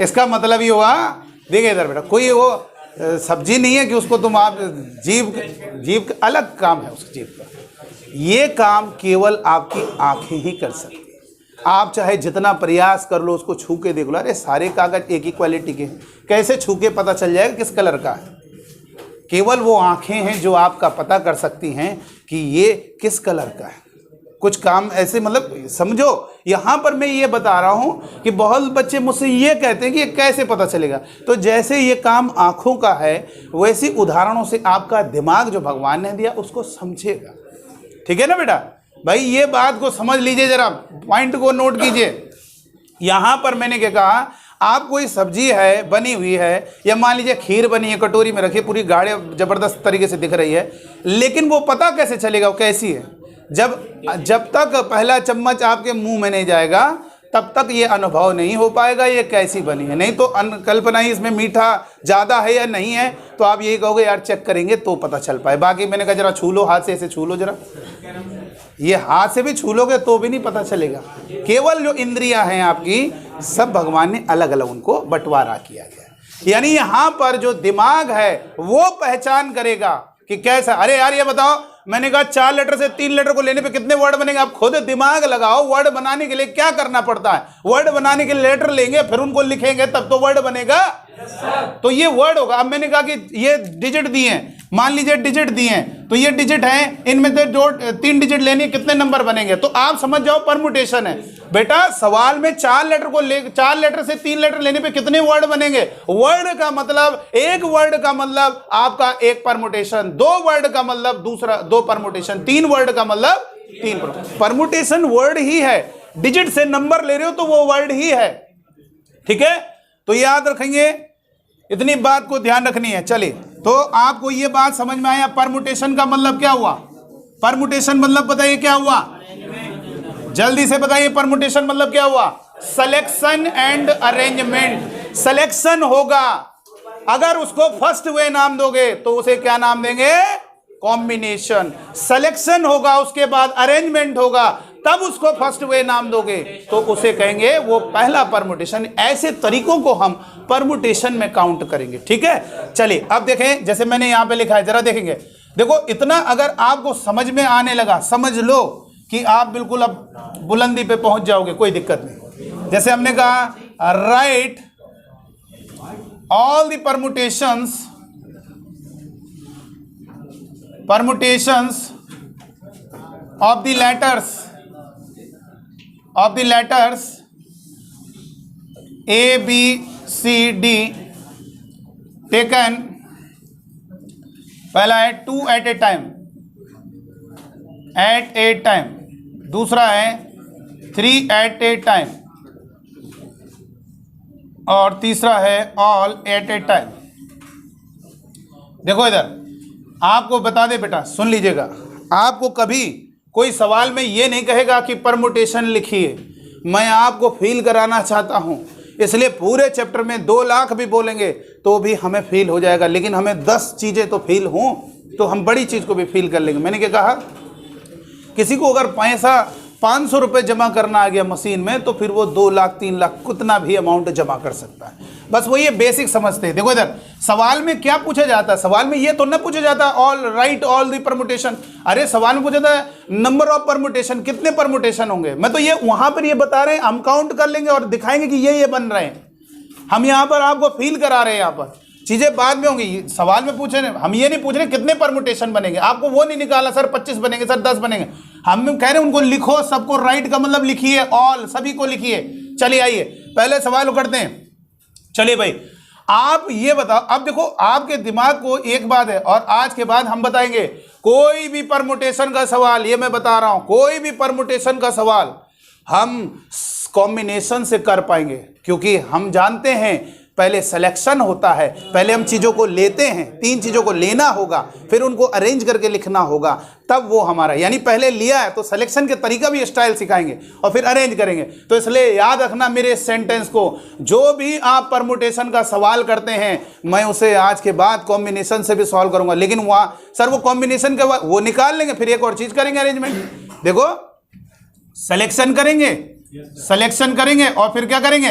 इसका मतलब ये हुआ, देखिए इधर बेटा, कोई वो सब्जी नहीं है कि उसको तुम आप जीभ अलग काम है उसकी जीभ का। ये काम केवल आपकी आंखें ही कर सकती है। आप चाहे जितना प्रयास कर लो, उसको छू के देख लो, अरे सारे कागज एक ही क्वालिटी के हैं, कैसे छू के पता चल जाएगा किस कलर का है? केवल वो आंखें हैं जो आपका पता कर सकती हैं कि ये किस कलर का है। कुछ काम ऐसे, मतलब समझो, यहाँ पर मैं ये बता रहा हूँ कि बहुत बच्चे मुझसे ये कहते हैं कि ये कैसे पता चलेगा। तो जैसे ये काम आँखों का है, वैसी उदाहरणों से आपका दिमाग जो भगवान ने दिया उसको समझेगा। ठीक है ना बेटा? भाई ये बात को समझ लीजिए, जरा पॉइंट को नोट कीजिए। यहाँ पर मैंने क्या कहा, आप कोई सब्जी है बनी हुई है, या मान लीजिए खीर बनी है, कटोरी में रखी, पूरी गाढ़े ज़बरदस्त तरीके से दिख रही है, लेकिन वो पता कैसे चलेगा वो कैसी है? जब तक पहला चम्मच आपके मुंह में नहीं जाएगा, तब तक ये अनुभव नहीं हो पाएगा ये कैसी बनी है। नहीं तो कल्पना ही, इसमें मीठा ज़्यादा है या नहीं है, तो आप यही कहोगे यार चेक करेंगे तो पता चल पाए। बाकी मैंने कहा जरा छू लो, हाथ से ऐसे छू लो जरा, ये हाथ से भी छू लोगे तो भी नहीं पता चलेगा। केवल जो इंद्रियां हैं आपकी, सब भगवान ने अलग अलग उनको बंटवारा किया गया। यानी यहाँ पर जो दिमाग है वो पहचान करेगा कि कैसा। अरे यार ये बताओ, मैंने कहा 4 लेटर से 3 लेटर को लेने पे कितने वर्ड बनेंगे? आप खुद दिमाग लगाओ। वर्ड बनाने के लिए क्या करना पड़ता है? वर्ड बनाने के लिए लेटर लेंगे, फिर उनको लिखेंगे, तब तो वर्ड बनेगा। तो ये वर्ड होगा। अब मैंने कहा कि ये डिजिट दिए हैं, मान लीजिए डिजिट दिए हैं, तो ये डिजिट हैं, इनमें से जो 3 डिजिट लेनी है, कितने नंबर बनेंगे? तो आप समझ जाओ परमुटेशन है। बेटा सवाल में 4 लेटर से 3 लेटर लेने पे कितने वर्ड बनेंगे? वर्ड का मतलब, एक वर्ड का मतलब आपका एक परमुटेशन, 2 वर्ड का मतलब दूसरा 2 परमुटेशन, 3 वर्ड का मतलब 3 परमुटेशन। वर्ड ही है। डिजिट से नंबर ले रहे हो तो वो वर्ड ही है। ठीक है, तो याद रखेंगे, इतनी बात को ध्यान रखनी है। चलिए, तो आपको ये बात समझ में आया परमुटेशन का मतलब क्या हुआ? परमुटेशन मतलब बताइए क्या हुआ? जल्दी से बताइए, परमुटेशन मतलब क्या हुआ? Selection and arrangement. सिलेक्शन होगा, अगर उसको फर्स्ट वे नाम दोगे तो उसे क्या नाम देंगे? कॉम्बिनेशन। सिलेक्शन होगा, उसके बाद अरेंजमेंट होगा, तब उसको फर्स्ट वे नाम दोगे तो उसे कहेंगे वो पहला परमुटेशन। ऐसे तरीकों को हम परमुटेशन में काउंट करेंगे। ठीक है, चलिए अब देखें, जैसे मैंने यहां पे लिखा है, जरा देखेंगे। देखो इतना अगर आपको समझ में आने लगा, समझ लो कि आप बिल्कुल अब बुलंदी पे पहुंच जाओगे, कोई दिक्कत नहीं। जैसे हमने कहा right all the permutations of the letters A, B, C, D taken, पहला है 2 at a time, दूसरा है 3 at a time, और तीसरा है all at a time। देखो इधर आपको बता दे बेटा, सुन लीजिएगा, आपको कभी कोई सवाल में ये नहीं कहेगा कि परमुटेशन लिखिए। मैं आपको फील कराना चाहता हूं, इसलिए पूरे चैप्टर में 2 लाख भी बोलेंगे तो भी हमें फील हो जाएगा, लेकिन हमें 10 चीज़ें तो फील हों तो हम बड़ी चीज़ को भी फील कर लेंगे। मैंने क्या कहा, किसी को अगर पैसा 500 रुपये जमा करना आ गया मशीन में, तो फिर वो 2 लाख 3 लाख कितना भी अमाउंट जमा कर सकता है। बस वो ये बेसिक समझते हैं। देखो इधर सवाल में क्या पूछा जाता है, सवाल में ये तो न पूछा जाता all right all the permutation. अरे सवाल में पूछा जाता है नंबर ऑफ परमुटेशन, कितने परमुटेशन होंगे। मैं तो ये वहां पर ये बता रहे हैं, हम काउंट कर लेंगे और दिखाएंगे कि ये बन रहे हैं। हम यहाँ पर आपको फील करा रहे हैं, यहाँ पर चीजें बाद में होंगी। सवाल में पूछे, हम ये नहीं पूछ रहे कितने परमुटेशन बनेंगे, आपको वो नहीं निकाला सर 25 बनेंगे, सर 10 बनेंगे। हम कह रहे हैं उनको लिखो, सबको राइट का मतलब लिखिए, ऑल सभी को लिखिए। चलिए आइए पहले सवाल करते हैं। चलिए भाई आप ये बताओ, अब देखो आपके दिमाग को एक बात है, और आज के बाद हम बताएंगे कोई भी परमुटेशन का सवाल, ये मैं बता रहा हूं, कोई भी परमुटेशन का सवाल हम कॉम्बिनेशन से कर पाएंगे, क्योंकि हम जानते हैं पहले सिलेक्शन होता है, पहले हम चीज़ों को लेते हैं, 3 चीज़ों को लेना होगा, फिर उनको अरेंज करके लिखना होगा, तब वो हमारा, यानी पहले लिया है तो सिलेक्शन के तरीका भी स्टाइल सिखाएंगे और फिर अरेंज करेंगे। तो इसलिए याद रखना मेरे इस सेंटेंस को, जो भी आप परमुटेशन का सवाल करते हैं मैं उसे आज के बाद कॉम्बिनेशन से भी सॉल्व करूंगा। लेकिन वहाँ सर वो कॉम्बिनेशन के वो निकाल लेंगे, फिर एक और चीज़ करेंगे अरेंजमेंट। देखो सिलेक्शन करेंगे और फिर क्या करेंगे,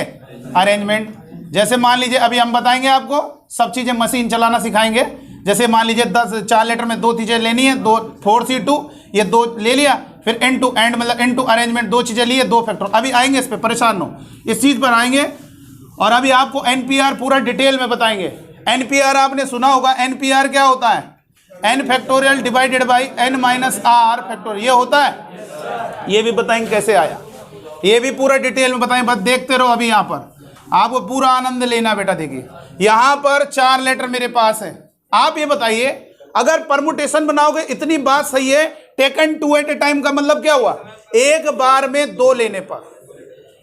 अरेंजमेंट। जैसे मान लीजिए अभी हम बताएंगे आपको, सब चीज़ें मशीन चलाना सिखाएंगे। जैसे मान लीजिए 4 लेटर में 2 चीज़ें लेनी है, 2 4C2 ये 2 ले लिया, फिर एंड टू एंड मतलब एंड टू अरेंजमेंट 2 चीज़ें लिए, 2 फैक्टर। अभी आएंगे इस पर, परेशान हो, इस चीज़ पर आएंगे और अभी आपको NPR पूरा डिटेल में बताएंगे। NPR आपने सुना होगा, NPR क्या होता है, n factorial divided by n minus r factorial, ये होता है। ये भी बताएंगे कैसे आया, ये भी पूरा डिटेल में बताएंगे, बस देखते रहो। अभी यहाँ पर आपको पूरा आनंद लेना बेटा। देखिए यहां पर 4 लेटर मेरे पास है, आप ये बताइए अगर परमुटेशन बनाओगे, इतनी बात सही है, टेकन 2 एट ए टाइम का मतलब क्या हुआ, एक बार में 2 लेने पर,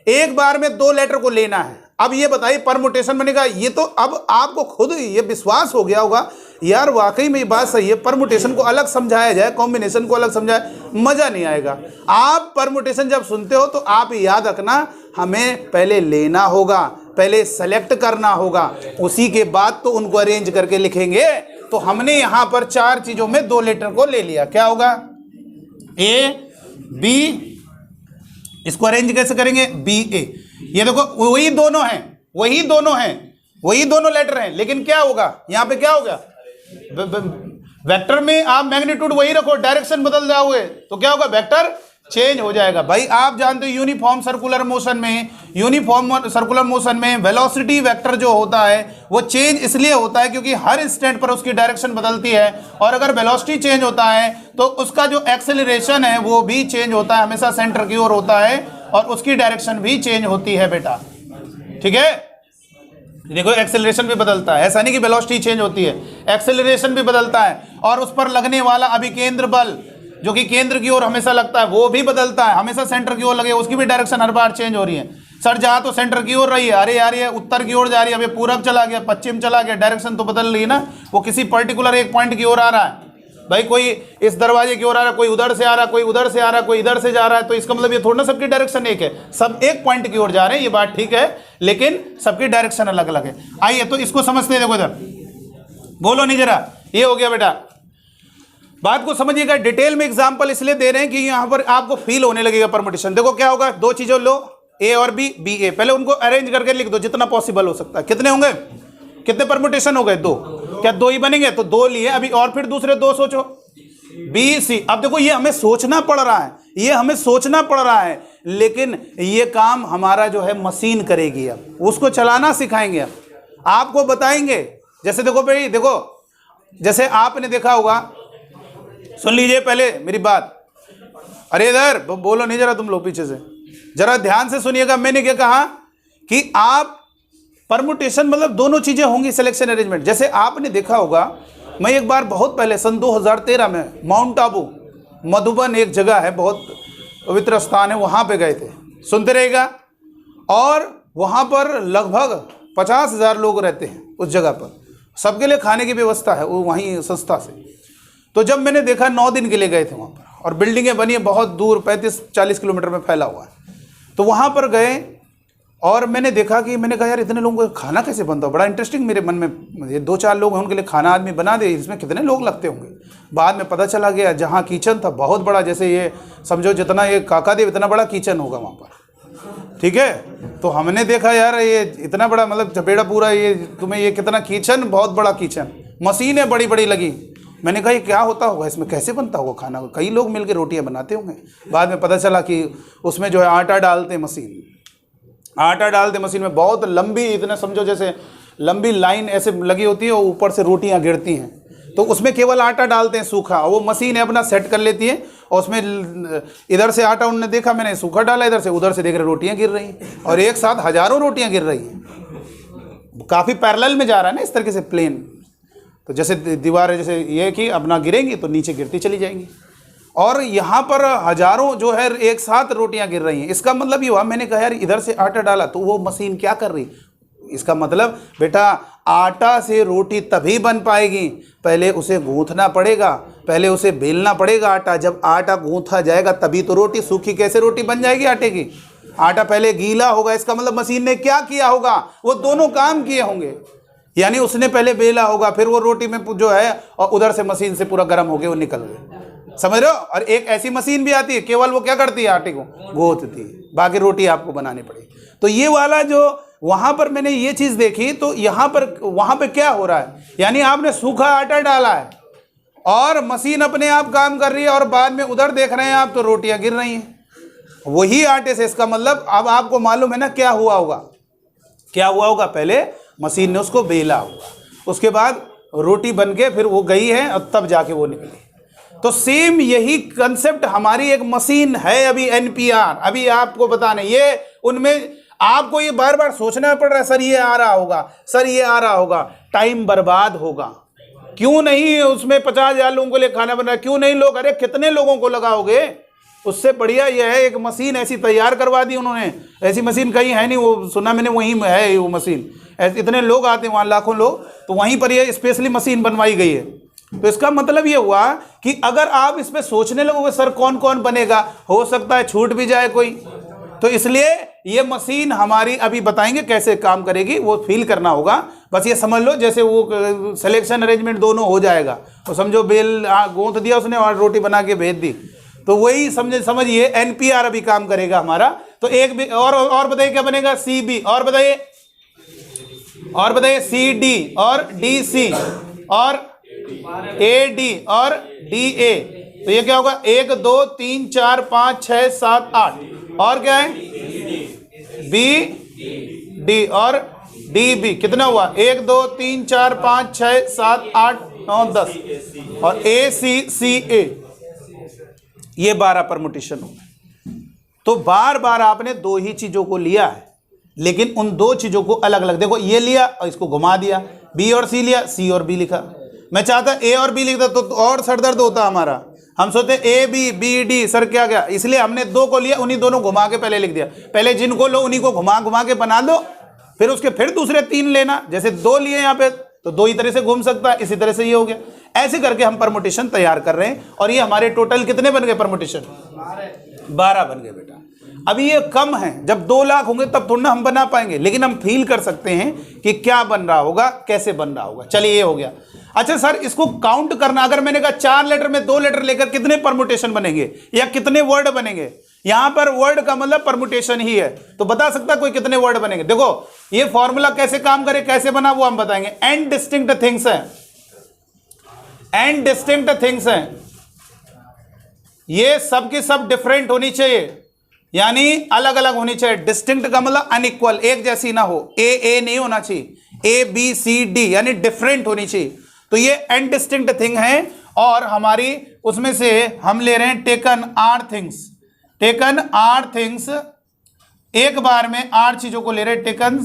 एक बार में 2 लेटर को लेना है। अब ये बताइए परमुटेशन बनेगा, ये तो अब आपको खुद ये विश्वास हो गया होगा यार वाकई में ये बात सही है, परमुटेशन को अलग समझाया जाए, कॉम्बिनेशन को अलग समझाए, मजा नहीं आएगा। आप परमुटेशन जब सुनते हो तो आप याद रखना, हमें पहले लेना होगा, पहले सेलेक्ट करना होगा, उसी के बाद तो उनको अरेंज करके लिखेंगे। तो हमने यहां पर 4 चीजों में 2 लेटर को ले लिया, क्या होगा A B, इसको अरेंज कैसे करेंगे BA। ये देखो वही दोनों लेटर हैं, लेकिन क्या होगा यहां पे, क्या होगा वेक्टर में आप मैग्नीट्यूड वही रखो, डायरेक्शन बदल जाओगे तो क्या होगा, वेक्टर चेंज हो जाएगा। भाई आप जानते हो यूनिफॉर्म सर्कुलर मोशन में वेलोसिटी वेक्टर जो होता है वो चेंज इसलिए होता है क्योंकि हर इंस्टेंट पर उसकी डायरेक्शन बदलती है, और अगर वेलोसिटी चेंज होता है तो उसका जो एक्सेलरेशन है वो भी चेंज होता है, हमेशा सेंटर की ओर होता है और उसकी डायरेक्शन भी चेंज होती है बेटा। ठीक है, देखो एक्सेलरेशन भी बदलता है, ऐसा नहीं कि वेलोसिटी चेंज होती है, एक्सेलरेशन भी बदलता है, और उस पर लगने वाला अभिकेंद्र बल जो कि केंद्र की ओर हमेशा लगता है वो भी बदलता है, हमेशा सेंटर की ओर लगे उसकी भी डायरेक्शन हर बार चेंज हो रही है। सर जहाँ तो सेंटर की ओर रही है, अरे यार ये उत्तर की ओर जा रही है, अब ये पूरब चला गया, पश्चिम चला गया, डायरेक्शन तो बदल रही है ना, वो किसी पर्टिकुलर एक पॉइंट की ओर आ रहा है। भाई कोई इस दरवाजे की ओर आ रहा है, कोई उधर से आ रहा है, कोई उधर से आ रहा है, कोई इधर से जा रहा है, तो इसका मतलब ये थोड़ा ना सबकी डायरेक्शन एक है, सब एक पॉइंट की ओर जा रहे हैं, ये बात ठीक है, लेकिन सबकी डायरेक्शन अलग अलग है। आइए तो इसको समझते हैं, देखो इधर बोलो नहीं जरा, ये हो गया बेटा, बात को समझिएगा। डिटेल में एग्जांपल इसलिए दे रहे हैं कि यहां पर आपको फील होने लगेगा परमुटेशन। देखो क्या होगा, दो चीजों लो, ए और बी, बी ए, पहले उनको अरेंज करके लिख दो जितना पॉसिबल हो सकता है। कितने होंगे, कितने परमुटेशन हो गए, दो, क्या दो ही बनेंगे, तो दो लिए अभी, और फिर दूसरे दो सोचो, बी सी। अब देखो ये हमें सोचना पड़ रहा है, ये हमें सोचना पड़ रहा है, लेकिन ये काम हमारा जो है मशीन करेगी, अब उसको चलाना सिखाएंगे, अब आपको बताएंगे। जैसे देखो भाई, देखो जैसे आपने देखा होगा, सुन लीजिए पहले मेरी बात, अरे इधर बोलो नहीं जरा, तुम लोग पीछे से जरा ध्यान से सुनिएगा। मैंने क्या कहा कि आप परमुटेशन मतलब दोनों चीजें होंगी, सिलेक्शन अरेंजमेंट। जैसे आपने देखा होगा, मैं एक बार बहुत पहले सन 2013 में माउंट आबू मधुबन एक जगह है, बहुत पवित्र स्थान है, वहाँ पे गए थे, सुनते रहेगा, और वहाँ पर लगभग 50,000 लोग रहते हैं उस जगह पर, सबके लिए खाने की व्यवस्था है वो वहीं संस्था से। तो जब मैंने देखा 9 दिन के लिए गए थे वहाँ पर, और बिल्डिंगें बनी है बहुत दूर, 35-40 किलोमीटर में फैला हुआ है, तो वहाँ पर गए और मैंने देखा कि मैंने कहा यार इतने लोगों को खाना कैसे बनता है, बड़ा इंटरेस्टिंग मेरे मन में, ये 2-4 लोग हैं उनके लिए खाना आदमी बना दे, इसमें कितने लोग लगते होंगे। बाद में पता चला गया जहाँ किचन था बहुत बड़ा, जैसे ये समझो जितना ये काकादेव इतना बड़ा किचन होगा वहाँ पर, ठीक है। तो हमने देखा यार ये इतना बड़ा, मतलब चपेड़ा पूरा, ये तुम्हें ये कितना किचन, बहुत बड़ा किचन, मशीनें बड़ी बड़ी लगी। मैंने कहा ये क्या होता होगा, इसमें कैसे बनता होगा खाना, कई लोग मिलकर रोटियां बनाते होंगे। बाद में पता चला कि उसमें जो है आटा डालते मशीन, आटा डालते मशीन में, बहुत लंबी, इतने समझो जैसे लंबी लाइन ऐसे लगी होती है और ऊपर से रोटियां गिरती हैं, तो उसमें केवल आटा डालते हैं सूखा, वो मशीन है अपना सेट कर लेती है, और उसमें इधर से आटा उन्होंने देखा, मैंने सूखा डाला इधर से, उधर से देख रहे रोटियां गिर रही हैं, और एक साथ हजारों रोटियां गिर रही हैं, काफ़ी पैरेलल में जा रहा है ना इस तरीके से प्लेन। तो जैसे दीवार है, जैसे ये कि अपना गिरेंगी तो नीचे गिरती चली जाएंगी, और यहाँ पर हजारों जो है एक साथ रोटियां गिर रही हैं। इसका मतलब ये हुआ, मैंने कहा यार इधर से आटा डाला तो वो मशीन क्या कर रही, इसका मतलब बेटा आटा से रोटी तभी बन पाएगी, पहले उसे गूंथना पड़ेगा, पहले उसे बेलना पड़ेगा आटा, जब आटा गूंथा जाएगा तभी तो रोटी, सूखी कैसे रोटी बन जाएगी आटे की, आटा पहले गीला होगा। इसका मतलब मशीन ने क्या किया होगा, वो दोनों काम किए होंगे, यानी उसने पहले बेला होगा, फिर वो रोटी में जो है, और उधर से मशीन से पूरा गर्म हो गया वो निकल गए, समझ रहे हो। और एक ऐसी मशीन भी आती है, केवल वो क्या करती है, आटे को गूंथती है, बाकी रोटी आपको बनानी पड़ेगी। तो ये वाला जो वहां पर मैंने ये चीज देखी, तो यहाँ पर वहां पे क्या हो रहा है, यानी आपने सूखा आटा डाला है और मशीन अपने आप काम कर रही है, और बाद में उधर देख रहे हैं आप तो रोटियां गिर रही हैं वही आटे से। इसका मतलब अब आपको मालूम है ना क्या हुआ होगा, क्या हुआ होगा, पहले मशीन ने उसको बेला होगा, उसके बाद रोटी बन के फिर वो गई है और तब जाके वो निकली। तो सेम यही कंसेप्ट हमारी एक मशीन है अभी एनपीआर, अभी आपको बताने, ये उनमें आपको ये बार बार सोचना पड़ रहा है, सर ये आ रहा होगा, सर ये आ रहा होगा, टाइम बर्बाद होगा। क्यों नहीं उसमें 50,000 लोगों के लिए खाना बना, क्यों नहीं लोग, अरे कितने लोगों को लगाओगे, उससे बढ़िया यह है एक मशीन ऐसी तैयार करवा दी उन्होंने, ऐसी मशीन कहीं है नहीं, वो सुना मैंने वहीं है वो मशीन, ऐसे इतने लोग आते हैं वहाँ लाखों लोग, तो वहीं पर ये स्पेशली मशीन बनवाई गई है। तो इसका मतलब ये हुआ कि अगर आप इस पर सोचने लगोगे सर कौन कौन बनेगा, हो सकता है छूट भी जाए कोई, तो इसलिए ये मशीन हमारी अभी बताएंगे कैसे काम करेगी, वो फील करना होगा। बस ये समझ लो जैसे वो सिलेक्शन अरेंजमेंट दोनों हो जाएगा, वो समझो बेल गूंथ दिया उसने और रोटी बना के भेज दी, तो वही समझिए एनपीआर अभी काम करेगा हमारा। तो एक भी और बताइए क्या बनेगा, सीबी, और बताइए सीडी और डीसी और ए डी और डी ए, तो ये क्या होगा 1 2 3 4 5 6 7 8, और क्या है बी डी और डी बी, कितना हुआ 1 2 3 4 5 6 7 8 9 10, और ए सी सी ए, ये 12 परमुटेशन हो गए। तो बार बार आपने दो ही चीजों को लिया है, लेकिन उन दो चीजों को अलग अलग, देखो ये लिया और इसको घुमा दिया, बी और सी लिया, सी और बी लिखा। मैं चाहता ए और बी लिखता तो और सरदर्द होता हमारा, हम सोचते A B B D sir क्या गया, इसलिए हमने दो को लिया, उन्हीं दोनों घुमा के पहले लिख दिया। पहले जिनको लो उन्हीं को घुमा घुमा के बना दो, फिर उसके फिर दूसरे 3 लेना, जैसे 2 लिए यहाँ पे तो 2 ही तरह से घूम सकता है, इसी तरह से ये हो गया। ऐसे करके हम परमुटेशन तैयार कर रहे हैं, और ये हमारे टोटल कितने बन गए परमुटेशन 12 बन गए बेटा। अभी ये कम है, जब 2 लाख होंगे तब थोड़ा ना हम बना पाएंगे, लेकिन हम फील कर सकते हैं कि क्या बन रहा होगा, कैसे बन रहा होगा। चलिए ये हो गया। अच्छा सर इसको काउंट करना, अगर मैंने कहा 4 लेटर में 2 लेटर लेकर कितने परमुटेशन बनेंगे या कितने वर्ड बनेंगे, यहां पर वर्ड का मतलब परमुटेशन ही है, तो बता सकता कोई कितने वर्ड बनेंगे। देखो ये फॉर्मूला कैसे काम करे, कैसे बना वो हम बताएंगे। एंड डिस्टिंक्ट थिंग्स है, एंड डिस्टिंक्ट थिंग्स है, ये सब की सब डिफरेंट होनी चाहिए, यानी अलग अलग होनी चाहिए। डिस्टिंक्ट का मतलब अनइक्वल, एक जैसी ना हो, ए नहीं होना चाहिए, ए बी सी डी यानी डिफरेंट होनी चाहिए। तो ये एंड डिस्टिंक्ट थिंग है, और हमारी उसमें से हम ले रहे हैं taken r things, taken r things, एक बार में 8 चीजों को ले रहे हैं, taken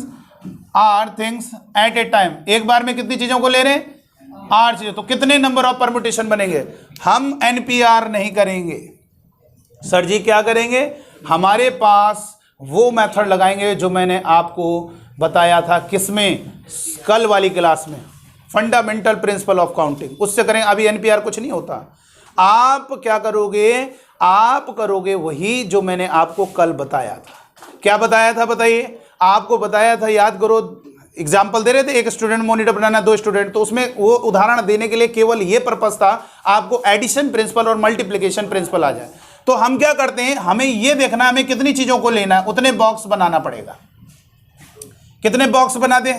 r things at a time, एक बार में कितनी चीजों को ले रहे हैं 8 चीजें, तो कितने नंबर ऑफ परमुटेशन बनेंगे। हम एनपीआर नहीं करेंगे सर जी, क्या करेंगे, हमारे पास वो मेथड लगाएंगे जो मैंने आपको बताया था, किसमें, कल वाली क्लास में, फंडामेंटल प्रिंसिपल ऑफ काउंटिंग, उससे करें। अभी एनपीआर कुछ नहीं होता, आप क्या करोगे, आप करोगे वही जो मैंने आपको कल बताया था। क्या बताया था बताइए, आपको बताया था, याद करो, एग्जाम्पल दे रहे थे, एक स्टूडेंट मॉनिटर बनाना, 2 स्टूडेंट, तो उसमें वो उदाहरण देने के लिए केवल ये पर्पस था आपको एडिशन प्रिंसिपल और मल्टीप्लिकेशन प्रिंसिपल आ जाए। तो हम क्या करते हैं, हमें ये देखना हमें कितनी चीजों को लेना है, उतने बॉक्स बनाना पड़ेगा। कितने बॉक्स बना दें,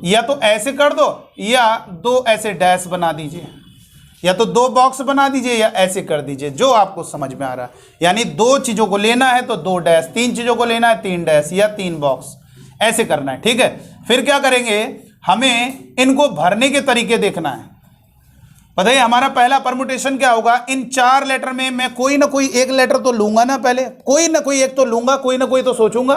या तो ऐसे कर दो, या 2 ऐसे डैश बना दीजिए, या तो 2 बॉक्स बना दीजिए, या ऐसे कर दीजिए, जो आपको समझ में आ रहा है। यानी 2 चीजों को लेना है तो 2 डैश, 3 चीजों को लेना है 3 डैश या 3 बॉक्स, ऐसे करना है, ठीक है। फिर क्या करेंगे, हमें इनको भरने के तरीके देखना है। बताइए हमारा पहला परमुटेशन क्या होगा, इन 4 लेटर में मैं कोई ना कोई एक लेटर तो लूंगा ना, पहले कोई ना कोई एक तो लूंगा, कोई ना कोई तो सोचूंगा।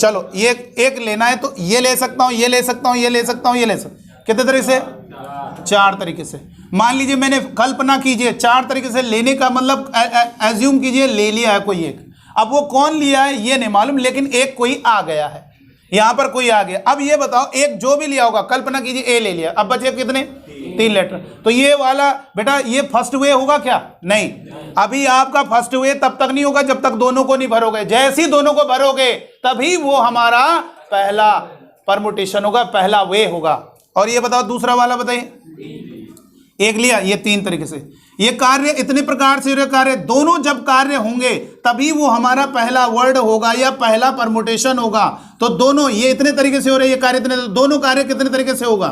चलो ये एक लेना है तो ये ले सकता हूं, ये ले सकता हूं, ये ले सकता हूं, ये ले सकता हूं, कितने तरीके से, 4 तरीके से। मान लीजिए मैंने कल्पना कीजिए 4 तरीके से लेने का मतलब, एज्यूम कीजिए ले लिया है कोई एक, अब वो कौन लिया है ये नहीं मालूम, लेकिन एक कोई आ गया है, यहां पर कोई आ गया। अब ये बताओ, एक जो भी लिया होगा, कल्पना कीजिए ए ले लिया, अब बचे कितने, 3 लेटर, तो ये वाला बेटा ये फर्स्ट वे होगा क्या, नहीं, अभी आपका फर्स्ट वे तब तक नहीं होगा जब तक दोनों को नहीं भरोगे। जैसे ही दोनों को भरोगे तभी वो हमारा पहला परमुटेशन होगा, पहला वे होगा। और ये बताओ दूसरा वाला बताइए, एक लिया, ये 3 तरीके से, ये कार्य इतने प्रकार से कार्य, दोनों जब कार्य होंगे तभी वो हमारा पहला वर्ड होगा या पहला परमुटेशन होगा। तो दोनों ये इतने तरीके से हो रहे, ये कार्य इतने, दोनों कार्य कितने तरीके से होगा,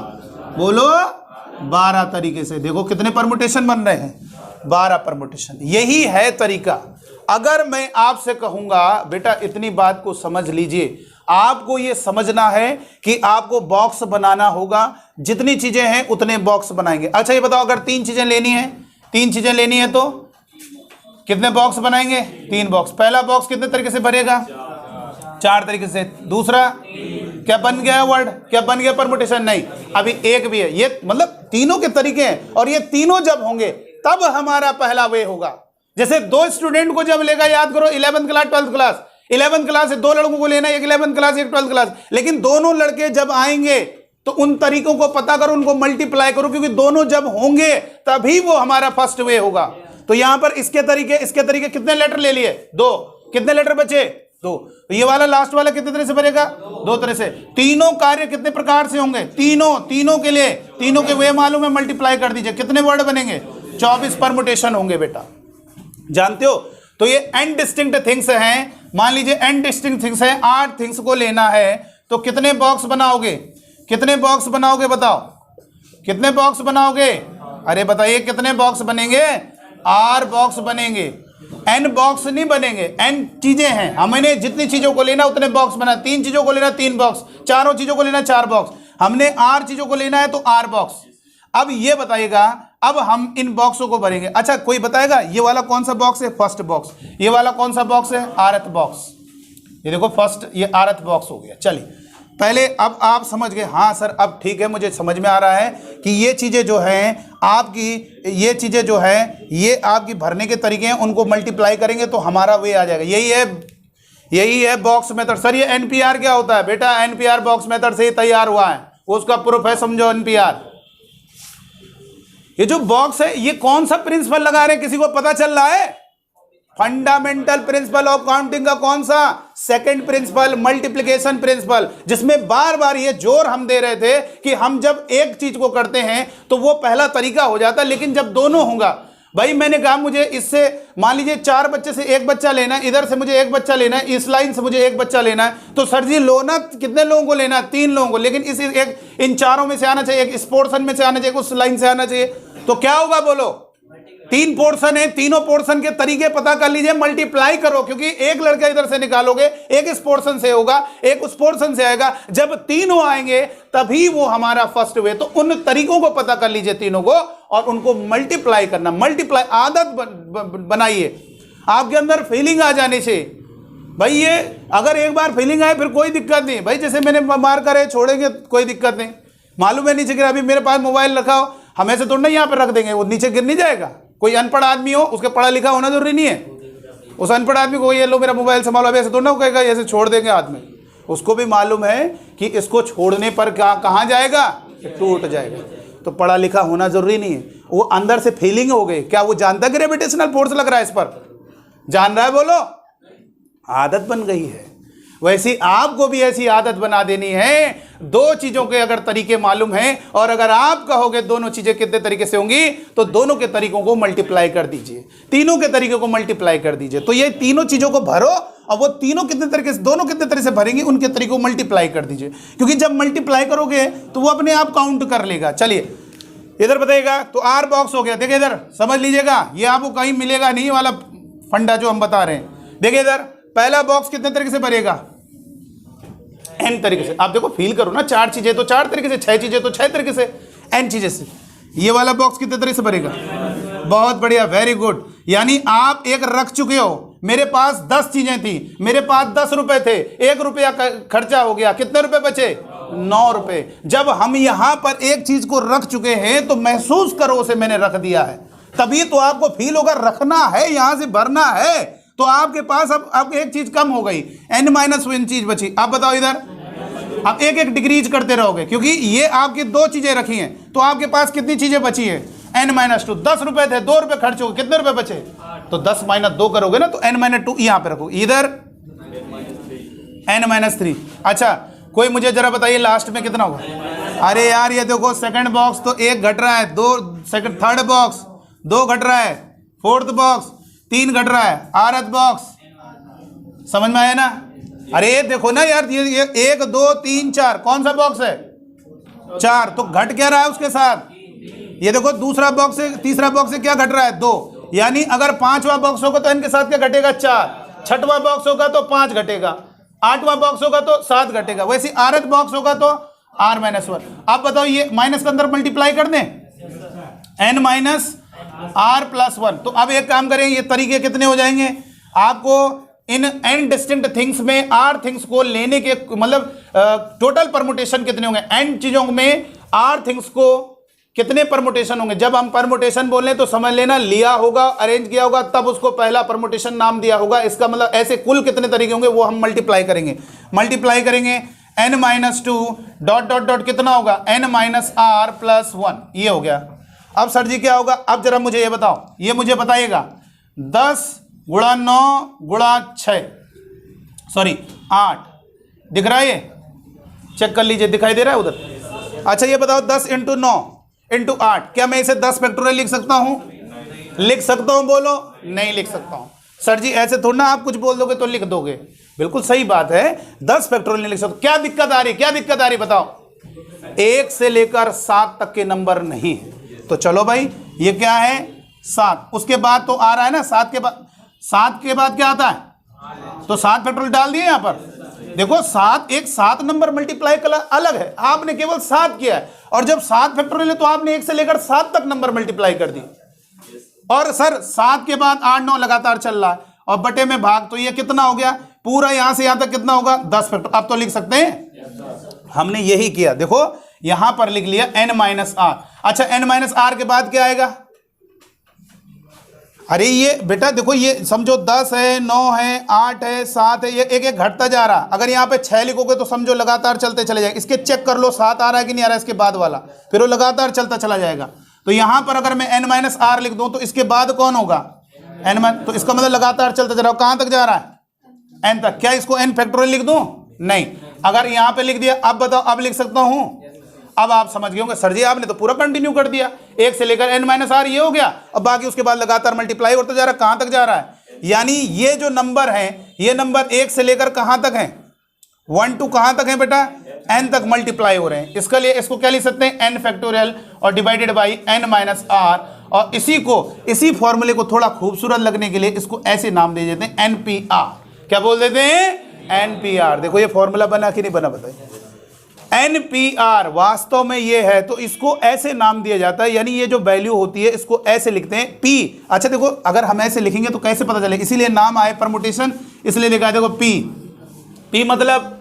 बोलो 12 तरीके से। देखो कितने परमुटेशन बन रहे हैं, 12 परमुटेशन, यही है तरीका। अगर मैं आपसे कहूंगा बेटा इतनी बात को समझ लीजिए, आपको यह समझना है कि आपको बॉक्स बनाना होगा, जितनी चीजें हैं उतने बॉक्स बनाएंगे। अच्छा ये बताओ, अगर 3 चीजें लेनी है, 3 चीजें लेनी है तो कितने बॉक्स बनाएंगे, 3 बॉक्स। पहला बॉक्स कितने तरीके से भरेगा, 4 तरीके से। दूसरा क्या बन गया वर्ड, क्या बन गया परमुटेशन, नहीं, अभी एक भी है। ये मतलब तीनों के तरीके हैं, और ये तीनों जब होंगे तब हमारा पहला वे होगा। जैसे 2 स्टूडेंट को जब लेगा, याद करो 11th class 12th class, 11th class से 2 लड़कों को लेना, एक 11th क्लास एक 12th क्लास, लेकिन दोनों लड़के जब आएंगे तो उन तरीकों को पता करो, उनको मल्टीप्लाई करो, क्योंकि दोनों जब होंगे तभी वो हमारा फर्स्ट वे होगा। तो यहां पर इसके तरीके कितने लेटर ले लिए, 2, कितने लेटर बचे, 2। तो ये वाला लास्ट वाला कितने तरह से बनेगा, 2 तरह से। तीनों कार्य कितने प्रकार से होंगे, तीनों के लिए, तीनों के वे मालूम है, मल्टीप्लाई कर दीजिए, कितने वर्ड बनेंगे, 24 परमुटेशन होंगे बेटा, जानते हो। तो ये एंड डिस्टिंक्ट थिंग्स हैं। मान लीजिए एंड डिस्टिंक्ट थिंग्स है, 8 थिंग्स को लेना है, तो कितने बॉक्स बनाओगे, कितने बॉक्स बनाओगे बताओ, कितने बॉक्स बनाओगे, अरे बताइए कितने बॉक्स बनेंगे? आर बॉक्स बनेंगे, एन बॉक्स नहीं बनेंगे। एन चीजें हैं, हमने जितनी चीजों को लेना उतने बॉक्स बना, 3 चीजों को लेना 3 बॉक्स, चारों चीजों को लेना 4 बॉक्स, हमने आर चीजों को लेना है तो आर बॉक्स। अब ये बताइएगा, अब हम इन बॉक्सों को भरेंगे। अच्छा कोई बताएगा ये वाला कौन सा बॉक्स है? First box. ये वाला कौन सा बॉक्स है? आरथ बॉक्स। ये देखो फर्स्ट, ये आरथ बॉक्स हो गया। चलिए पहले अब आप समझ गए, हाँ सर अब ठीक है मुझे समझ में आ रहा है कि ये चीज़ें जो हैं आपकी, ये चीज़ें जो है ये आपकी भरने के तरीके हैं, उनको मल्टीप्लाई करेंगे तो हमारा वे आ जाएगा। यही है बॉक्स मेथड। सर ये एनपीआर क्या होता है? बेटा एनपीआर बॉक्स मेथड से ही तैयार हुआ है, उसका प्रूफ है, समझो एनपीआर। ये जो बॉक्स है ये कौन सा प्रिंसिपल लगा रहे हैं, किसी को पता चल रहा है? फंडामेंटल प्रिंसिपल ऑफ काउंटिंग का कौन सा? सेकंड प्रिंसिपल, मल्टीप्लिकेशन प्रिंसिपल, जिसमें बार बार ये जोर हम दे रहे थे कि हम जब एक चीज को करते हैं तो वो पहला तरीका हो जाता है, लेकिन जब दोनों होगा, भाई मैंने कहा मुझे इससे मान लीजिए 4 बच्चे से 1 बच्चा लेना है, इधर से मुझे 1 बच्चा लेना है, इस लाइन से मुझे 1 बच्चा लेना है, तो सर जी लो ना, कितने लोगों को लेना है? 3 लोगों को, लेकिन इन चारों में से आना चाहिए, एक इस पोर्शन में से आना चाहिए, उस लाइन से आना चाहिए, तो क्या होगा बोलो? 3 पोर्शन है, तीनों पोर्शन के तरीके पता कर लीजिए, मल्टीप्लाई करो, क्योंकि एक लड़का इधर से निकालोगे, एक इस पोर्शन से होगा, एक उस पोर्शन से आएगा, जब तीनों आएंगे तभी वो हमारा फर्स्ट वे। तो उन तरीकों को पता कर लीजिए तीनों को, और उनको मल्टीप्लाई करना, मल्टीप्लाई आदत बनाइए, आपके अंदर फीलिंग आ जाने से। भाई ये अगर एक बार फीलिंग आए फिर कोई दिक्कत नहीं, भाई जैसे मैंने मार करे छोड़ेंगे कोई दिक्कत नहीं, मालूम है नीचे गिरा, अभी मेरे पास मोबाइल रखा हो, हम ऐसे थोड़ा यहाँ पे रख देंगे, वो नीचे गिर नहीं जाएगा। कोई अनपढ़ आदमी हो, उसके पढ़ा लिखा होना जरूरी नहीं है, उस अनपढ़ आदमी को ये लो मेरा मोबाइल संभालो, अब ऐसे थोड़ा ना कहेगा ऐसे छोड़ देंगे हाथ में, उसको भी मालूम है कि इसको छोड़ने पर कहाँ जाएगा? टूट जाएगा। तो पढ़ा लिखा होना जरूरी नहीं है, वो अंदर से फीलिंग हो गई। क्या वो जानता है ग्रेविटेशनल फोर्स लग रहा है इस पर? जान रहा है? बोलो, आदत बन गई है। वैसी आपको भी ऐसी आदत बना देनी है। 2 चीजों के अगर तरीके मालूम हैं, और अगर आप कहोगे दोनों चीजें कितने तरीके से होंगी, तो दोनों के तरीकों को मल्टीप्लाई कर दीजिए, तीनों के तरीके को मल्टीप्लाई कर दीजिए। तो ये तीनों चीजों को भरो, और वो तीनों कितने तरीके से, दोनों कितने तरीके से भरेंगे, उनके तरीकों को मल्टीप्लाई कर दीजिए, क्योंकि जब मल्टीप्लाई करोगे तो वो अपने आप काउंट कर लेगा। चलिए इधर बताइएगा, तो आर बॉक्स हो गया। देखिए इधर समझ लीजिएगा, ये आपको कहीं मिलेगा नहीं वाला फंडा जो हम बता रहे हैं। देखिए इधर पहला बॉक्स कितने तरीके से भरेगा? n तरीके से। आप देखो फील करो ना, 4 चीजें तो 4 तरीके से, 6 चीजें तो 6 तरीके से, n चीजें से। ये वाला बॉक्स कितने तरीके से भरेगा? बहुत बढ़िया, वेरी गुड। यानी आप एक रख चुके हो, मेरे पास 10 चीजें थी, मेरे पास 10 रुपए थे, 1 रुपया खर्चा हो गया, कितने रुपए बचे? 9 रुपए। जब हम यहां पर एक चीज को रख चुके हैं तो महसूस करो उसे मैंने रख दिया है, तभी तो आपको फील होगा रखना है, यहां से भरना है। तो आपके पास अब एक चीज कम हो गई, n-1 चीज बची। आप बताओ इधर, आप एक डिक्रीज करते रहोगे, क्योंकि ये आपकी 2 चीजें रखी हैं, तो आपके पास कितनी चीजें बची है? n-2। 10 रुपए थे, 2 रुपए खर्च हो गए, कितने रुपए बचे? तो 10 - 2 करोगे ना, तो n-2 यहां पे रखो, इधर n-3। अच्छा कोई मुझे जरा बताइए लास्ट में कितना होगा? अरे यार ये देखो, सेकंड बॉक्स तो 1 घट रहा है, 2 सेकंड, थर्ड बॉक्स 2 घट रहा है, फोर्थ बॉक्स 3 घट रहा है, आरथ बॉक्स। समझ में आया ना? अरे देखो ना यार, ये 1 2 3 4 कौन सा बॉक्स है? 4, तो घट क्या रहा है उसके साथ? ये देखो दूसरा बॉक्स से तीसरा बॉक्स से क्या घट रहा है? 2। यानी अगर 5वां बॉक्स होगा तो इनके साथ क्या घटेगा? 4। 6वां बॉक्स होगा तो 5 घटेगा, 8वां बॉक्स होगा तो 7 घटेगा। वैसे आरथ बॉक्स होगा तो r-1। आप बताओ ये माइनस के अंदर मल्टीप्लाई कर दें, n-r+1। तो अब एक काम करें, ये तरीके कितने हो जाएंगे? आपको इन n डिस्टिंक्ट थिंग्स में r थिंग्स को लेने के मतलब टोटल परमुटेशन कितने होंगे? n चीजों में r थिंग्स को कितने परमुटेशन होंगे? जब हम परमुटेशन बोलें तो समझ लेना लिया होगा, अरेंज किया होगा, तब उसको पहला परमुटेशन नाम दिया होगा। इसका मतलब ऐसे कुल कितने तरीके होंगे वो हम मल्टीप्लाई करेंगे n-2 ... कितना होगा? n-r+1। ये हो गया। अब सर जी क्या होगा? अब जरा मुझे ये बताओ, ये मुझे बताइएगा, 10 × 9 × 6, सॉरी 8 दिख रहा है? ये चेक कर लीजिए, दिखाई दे रहा है उधर? अच्छा ये बताओ, 10 × 9 × 8, क्या मैं इसे 10 फैक्टोरियल लिख सकता हूं? लिख सकता हूं? बोलो, नहीं लिख सकता हूं। सर जी ऐसे थोड़ा ना आप कुछ बोल दोगे तो लिख दोगे, बिल्कुल सही बात है, 10 फैक्टोरियल नहीं लिख सकते। क्या दिक्कत आ रही? क्या दिक्कत आ रही बताओ? 1 से लेकर 7 तक के नंबर नहीं है, तो चलो भाई ये क्या है 7, उसके बाद तो आ रहा है ना 7 के बाद क्या आता है, तो 7 फैक्टोरियल डाल दिए यहाँ पर। देखो 7 नंबर मल्टीप्लाई अलग है, आपने केवल 7 किया है, और जब 7 फैक्टोरियल है तो आपने 1 से लेकर 7 तक नंबर मल्टीप्लाई कर दी। और सर 7 के बाद 8 9 लगातार चल रहा है, और बटे में भाग, तो ये कितना हो गया पूरा यहां से यहां तक कितना होगा 10 फैक्टर। अब तो लिख सकते हैं, हमने यही किया। देखो यहां पर लिख लिया n-r। अच्छा n-r के बाद क्या आएगा, अरे ये बेटा देखो ये समझो 10 है, 9 है, 8 है, 7 है, ये एक एक घटता जा रहा। अगर यहाँ पे 6 लिखोगे तो समझो लगातार चलते चले जाएगा। इसके चेक कर लो 7 आ रहा है कि नहीं आ रहा है इसके बाद वाला, फिर वो लगातार चलता चला जाएगा। तो यहाँ पर अगर मैं n-r लिख दूं तो इसके बाद कौन होगा तो इसका मतलब लगातार चलता जा रहा है। कहां तक जा रहा है n तक। क्या इसको n फैक्टोरियल लिख दूं, नहीं। अगर यहां पे लिख दिया, अब बताओ अब लिख सकता हूं। अब आप समझ गए होंगे सर जी आपने तो पूरा कंटिन्यू कर दिया, 1 से लेकर n-r ये हो गया, अब बाकी उसके बाद लगातार मल्टीप्लाई होता जा रहा है। कहां तक जा रहा है, यानी ये जो नंबर है ये नंबर 1 से लेकर कहां तक है 1 to कहां तक है बेटा n तक मल्टीप्लाई हो रहे हैं। इसका लिए इसको क्या लिख सकते हैं n फैक्टोरियल और डिवाइडेड बाई n-r। और इसी फॉर्मूले को थोड़ा खूबसूरत लगने के लिए इसको ऐसे नाम दे देते हैं NPR। क्या बोल देते हैं NPR। देखो ये फॉर्मूला बना कि नहीं बना बताइए। NPR वास्तव में ये है, तो इसको ऐसे नाम दिया जाता है, यानी ये जो वैल्यू होती है इसको ऐसे लिखते हैं P। अच्छा देखो अगर हम ऐसे लिखेंगे तो कैसे पता चलेगा, इसीलिए नाम आए परमुटेशन, इसलिए लिखा है देखो P मतलब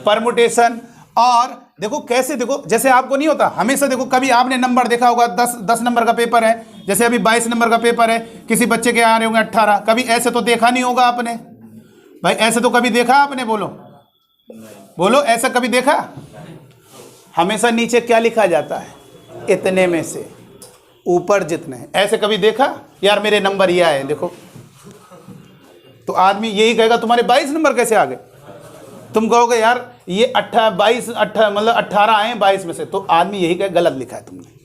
परमुटेशन। और देखो कैसे, देखो जैसे आपको नहीं होता हमेशा, देखो कभी आपने नंबर देखा होगा 10 नंबर का पेपर है, जैसे अभी 22 नंबर का पेपर है, किसी बच्चे के आ रहे होंगे 18, कभी ऐसे तो देखा नहीं होगा आपने भाई, ऐसे तो कभी देखा आपने, बोलो ऐसा कभी देखा। हमेशा नीचे क्या लिखा जाता है, इतने में से ऊपर जितने, ऐसे कभी देखा यार मेरे नंबर ये आए देखो, तो आदमी यही कहेगा तुम्हारे 22 नंबर कैसे आ गए। तुम कहोगे यार ये 18 आए 22 में से, तो आदमी यही कहे गलत लिखा है तुमने।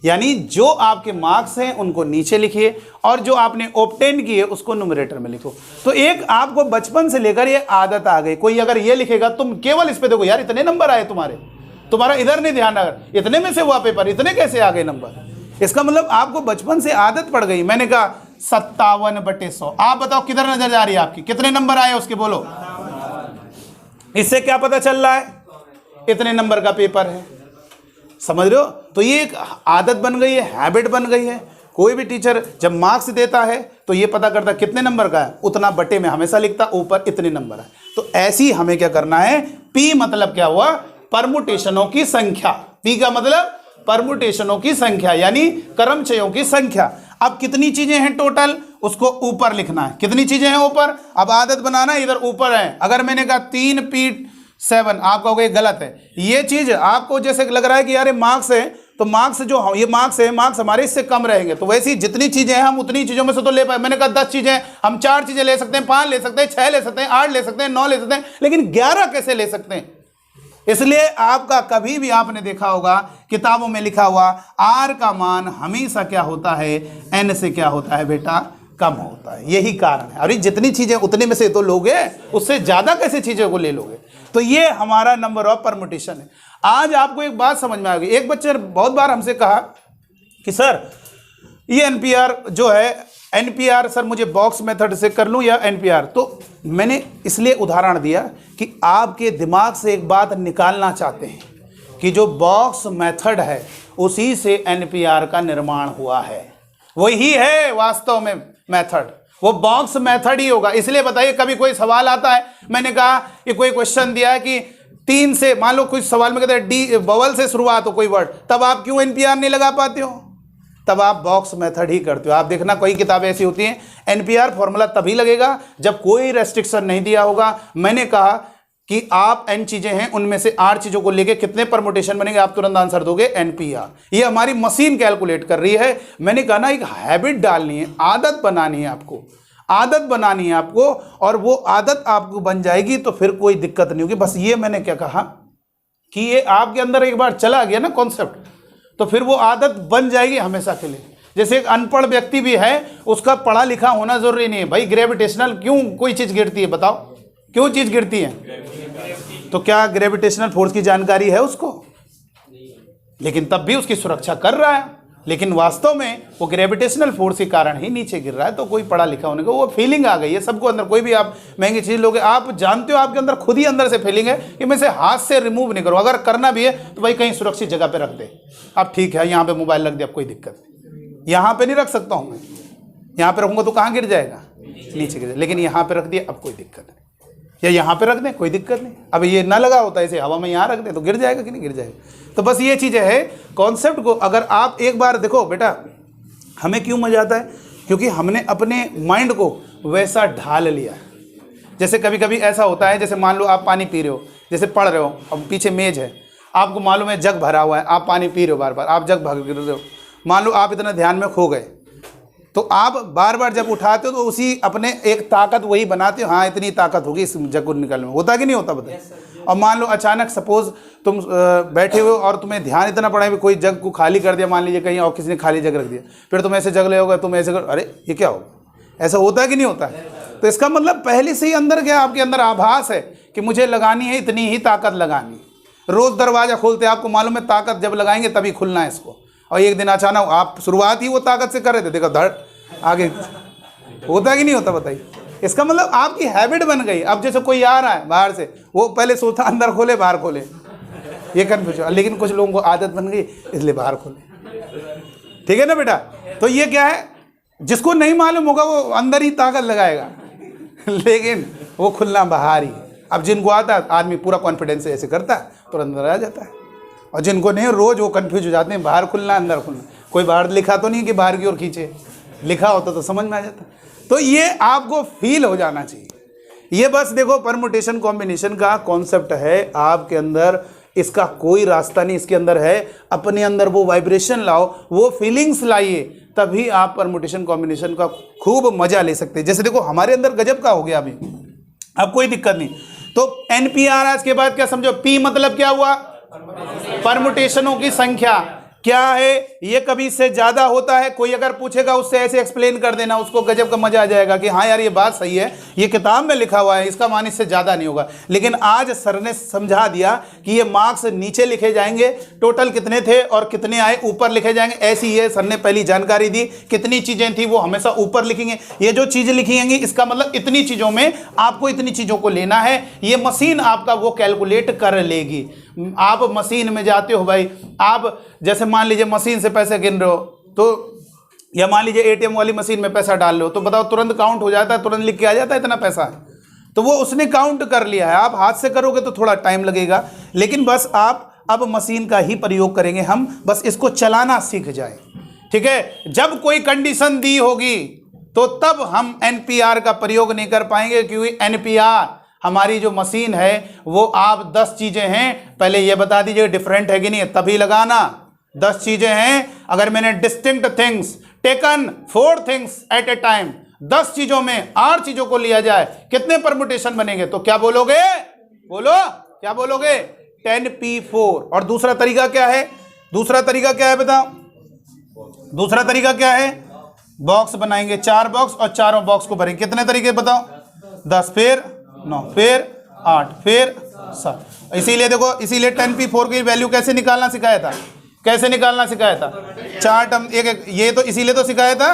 यानी जो आपके मार्क्स हैं उनको नीचे लिखिए और जो आपने ऑब्टेन किए उसको न्यूमरेटर में लिखो। तो एक आपको बचपन से लेकर ये आदत आ गई। कोई अगर ये लिखेगा तुम केवल इस पे देखो यार इतने नंबर आए तुम्हारा इधर नहीं ध्यान रखा, इतने में से हुआ पेपर, इतने कैसे आ गए नंबर। इसका मतलब आपको बचपन से आदत पड़ गई। मैंने कहा 57/100। आप बताओ किधर नजर जा रही है आपकी, कितने नंबर आए उसके बोलो। इससे क्या पता चल रहा है, इतने नंबर का पेपर है, समझ रहे हो। तो ये एक आदत बन गई है, हैबिट बन गई है। कोई भी टीचर जब मार्क्स देता है तो ये पता करता कितने नंबर का है, उतना बटे में हमेशा लिखता ऊपर इतने नंबर है। तो ऐसी हमें क्या करना है, P मतलब क्या हुआ, परमुटेशनों की संख्या। P का मतलब परमुटेशनों की संख्या यानी क्रमचयों की संख्या। अब कितनी चीजें हैं टोटल, उसको ऊपर लिखना है। कितनी चीजें हैं ऊपर, अब आदत बनाना इधर ऊपर है। अगर मैंने कहा 3P7, आप कहोगे गलत है। ये चीज आपको जैसे लग रहा है कि यार मार्क्स है, तो मार्क्स जो ये मार्क्स है, मार्क्स हमारे इससे कम रहेंगे। तो वैसी जितनी चीजें हैं हम उतनी चीजों में से तो ले पाए। मैंने कहा 10 चीजें, हम 4 चीजें ले सकते हैं, 5 ले सकते हैं, 6 ले सकते हैं, 8 ले सकते हैं, 9 ले सकते हैं, लेकिन 11 कैसे ले सकते हैं। इसलिए आपका कभी भी आपने देखा होगा किताबों में लिखा हुआ R का मान हमेशा क्या होता है, N से क्या होता है बेटा, कम होता है। यही कारण है। अरे जितनी चीजें उतने में से तो लोगे, उससे ज्यादा कैसे चीजों को ले लोगे। तो ये हमारा नंबर ऑफ परमुटेशन है। आज आपको एक बात समझ में आ गई। एक बच्चे ने बहुत बार हमसे कहा कि सर ये NPR जो है, NPR सर मुझे बॉक्स मेथड से कर लूं या NPR। तो मैंने इसलिए उदाहरण दिया कि आपके दिमाग से एक बात निकालना चाहते हैं कि जो बॉक्स मेथड है उसी से NPR का निर्माण हुआ है, वही है वास्तव में मेथड, वो बॉक्स मेथड ही होगा। इसलिए बताइए कभी कोई सवाल आता है, मैंने कहा कि कोई क्वेश्चन दिया है कि 3 से, मान लो कुछ सवाल में कहते हैं डी बवल से शुरुआत हो कोई वर्ड, तब आप क्यों NPR नहीं लगा पाते हो, तब आप बॉक्स मेथड ही करते हो। आप देखना कोई किताबें ऐसी होती हैं NPR फॉर्मूला तभी लगेगा जब कोई रेस्ट्रिक्शन नहीं दिया होगा। मैंने कहा कि आप n चीजें हैं, उनमें से 8 चीजों को लेके कितने परमुटेशन बनेंगे, आप तुरंत आंसर दोगे NPR। ये हमारी मशीन कैलकुलेट कर रही है। मैंने कहा ना एक हैबिट डालनी है, आदत बनानी है आपको, आदत बनानी है आपको, और वो आदत आपको बन जाएगी तो फिर कोई दिक्कत नहीं होगी। बस ये मैंने क्या कहा कि ये आपके अंदर एक बार चला गया ना कॉन्सेप्ट, तो फिर वो आदत बन जाएगी हमेशा के लिए। जैसे एक अनपढ़ व्यक्ति भी है, उसका पढ़ा लिखा होना जरूरी नहीं है भाई। ग्रेविटेशनल क्यों कोई चीज गिरती है, बताओ क्यों चीज गिरती है, तो क्या ग्रेविटेशनल फोर्स की जानकारी है उसको, लेकिन तब भी उसकी सुरक्षा कर रहा है। लेकिन वास्तव में वो ग्रेविटेशनल फोर्स के कारण ही नीचे गिर रहा है। तो कोई पढ़ा लिखा होने का वो फीलिंग आ गई है सबको अंदर। कोई भी आप महंगी चीज़ लोगे, आप जानते हो आपके अंदर खुद ही अंदर से फीलिंग है कि मैं इसे हाथ से रिमूव नहीं करूँ। अगर करना भी है तो भाई कहीं सुरक्षित जगह पे रख दे। अब ठीक है, यहाँ पे मोबाइल रख दे, अब कोई दिक्कत नहीं। यहाँ पे नहीं रख सकता हूँ मैं, यहाँ पे रखूँगा तो कहाँ गिर जाएगा, नीचे गिर जाएगा। लेकिन यहाँ पे रख दिया, अब कोई दिक्कत नहीं। या यहाँ पे रख दें, कोई दिक्कत नहीं। अब ये ना लगा होता है, इसे हवा में यहाँ रख दें तो गिर जाएगा कि नहीं गिर जाएगा। तो बस ये चीज़ें है कॉन्सेप्ट को अगर आप एक बार देखो बेटा, हमें क्यों मजा आता है, क्योंकि हमने अपने माइंड को वैसा ढाल लिया। जैसे कभी कभी ऐसा होता है, जैसे मान लो आप पानी पी रहे हो, जैसे पढ़ रहे हो, अब पीछे मेज है, आपको मालूम है जग भरा हुआ है, आप पानी पी रहे हो, बार बार आप जग भर रहे हो। मान लो आप इतना ध्यान में खो गए, तो आप बार बार जब उठाते हो तो उसी अपने एक ताकत वही बनाते हो, हाँ इतनी ताकत होगी इस जग को निकालने में। होता कि नहीं होता बताइए। और मान लो अचानक सपोज तुम बैठे हो और तुम्हें ध्यान इतना पड़ा है, कोई जग को खाली कर दिया मान लीजिए कहीं, और किसी ने खाली जग रख दिया, फिर तुम ऐसे जग ले होगा, तुम ऐसे कर, अरे ये क्या होगा, ऐसा होता है कि नहीं होता है। तो इसका मतलब पहले से ही अंदर क्या, आपके अंदर आभास है कि मुझे लगानी है इतनी ही ताकत लगानी। रोज़ दरवाज़ा खोलते आपको मालूम है ताकत जब लगाएंगे तभी खुलना है इसको। और एक दिन अचानक आप शुरुआत ही वो ताकत से कर रहे थे, देखो धड़ आगे। होता कि नहीं होता बताइए। इसका मतलब आपकी हैबिट बन गई। अब जैसे कोई आ रहा है बाहर से, वो पहले सोचता अंदर खोले बाहर खोले, ये कन्फ्यूजन। लेकिन कुछ लोगों को आदत बन गई इसलिए बाहर खोले। ठीक है ना बेटा। तो ये क्या है, जिसको नहीं मालूम होगा वो अंदर ही ताकत लगाएगा, लेकिन वो खुलना बाहर ही। अब जिनको आता है आदमी पूरा कॉन्फिडेंस से ऐसे करता है तो अंदर आ जाता है, और जिनको नहीं रोज वो कंफ्यूज हो जाते हैं, बाहर खुलना अंदर खुलना। कोई बाहर लिखा तो नहीं कि बाहर की ओर खींचे, लिखा होता तो समझ में आ जाता। तो ये आपको फील हो जाना चाहिए। ये बस देखो परमुटेशन कॉम्बिनेशन का कॉन्सेप्ट है आपके अंदर, इसका कोई रास्ता नहीं। इसके अंदर है अपने अंदर वो वाइब्रेशन लाओ, वो फीलिंग्स लाइए, तभी आप परमुटेशन कॉम्बिनेशन का खूब मजा ले सकते हैं। जैसे देखो हमारे अंदर गजब का हो गया अभी, अब कोई दिक्कत नहीं। तो NPR आज के बाद क्या समझो, P मतलब क्या हुआ, परमुटेशनों की संख्या क्या है, ये कभी इससे ज्यादा होता है। कोई अगर पूछेगा उससे ऐसे एक्सप्लेन कर देना, उसको गजब का मजा आ जाएगा कि हाँ यार ये बात सही है, ये किताब में लिखा हुआ है, इसका मान इससे ज्यादा नहीं होगा। लेकिन आज सर ने समझा दिया कि ये मार्क्स नीचे लिखे जाएंगे, टोटल कितने थे और कितने आए ऊपर लिखे जाएंगे। ऐसी ये सर ने पहली जानकारी दी, कितनी चीजें थी वो हमेशा ऊपर लिखेंगे। ये जो चीजें लिखी जाएंगी इसका मतलब इतनी चीजों में आपको इतनी चीजों को लेना है, ये मशीन आपका वो कैलकुलेट कर लेगी। आप मशीन में जाते हो भाई, आप जैसे मान लीजिए मशीन से पैसे गिन रहे हो, तो या मान लीजिए ATM वाली मशीन में पैसा डाल लो, तो बताओ तुरंत काउंट हो जाता है, तुरंत लिख के आ जाता है इतना पैसा है, तो वो उसने काउंट कर लिया है। आप हाथ से करोगे तो थोड़ा टाइम लगेगा, लेकिन बस आप अब मशीन का ही प्रयोग करेंगे, हम बस इसको चलाना सीख जाए। ठीक है, जब कोई कंडीशन दी होगी तो तब हम NPR का प्रयोग नहीं कर पाएंगे, क्योंकि NPR हमारी जो मशीन है वो आप 10 चीजें हैं, पहले ये बता दीजिए डिफरेंट है कि नहीं, तभी लगाना। 10 चीजें हैं, अगर मैंने distinct things taken 4 things at a time, 10 चीजों में 8 चीजों को लिया जाए, कितने परमुटेशन बनेंगे, तो क्या बोलोगे, बोलो क्या बोलोगे, 10p4। और दूसरा तरीका क्या है, दूसरा तरीका क्या है बताओ, दूसरा तरीका क्या है, बॉक्स बनाएंगे 4 बॉक्स और चारों बॉक्स को भरेंगे। कितने तरीके बताओ, 10 फिर 9 फिर 8 फिर 7। इसीलिए देखो, इसीलिए 10p4 की वैल्यू कैसे निकालना सिखाया था, कैसे निकालना सिखाया था, 4 टर्म एक, ये तो इसीलिए तो सिखाया था।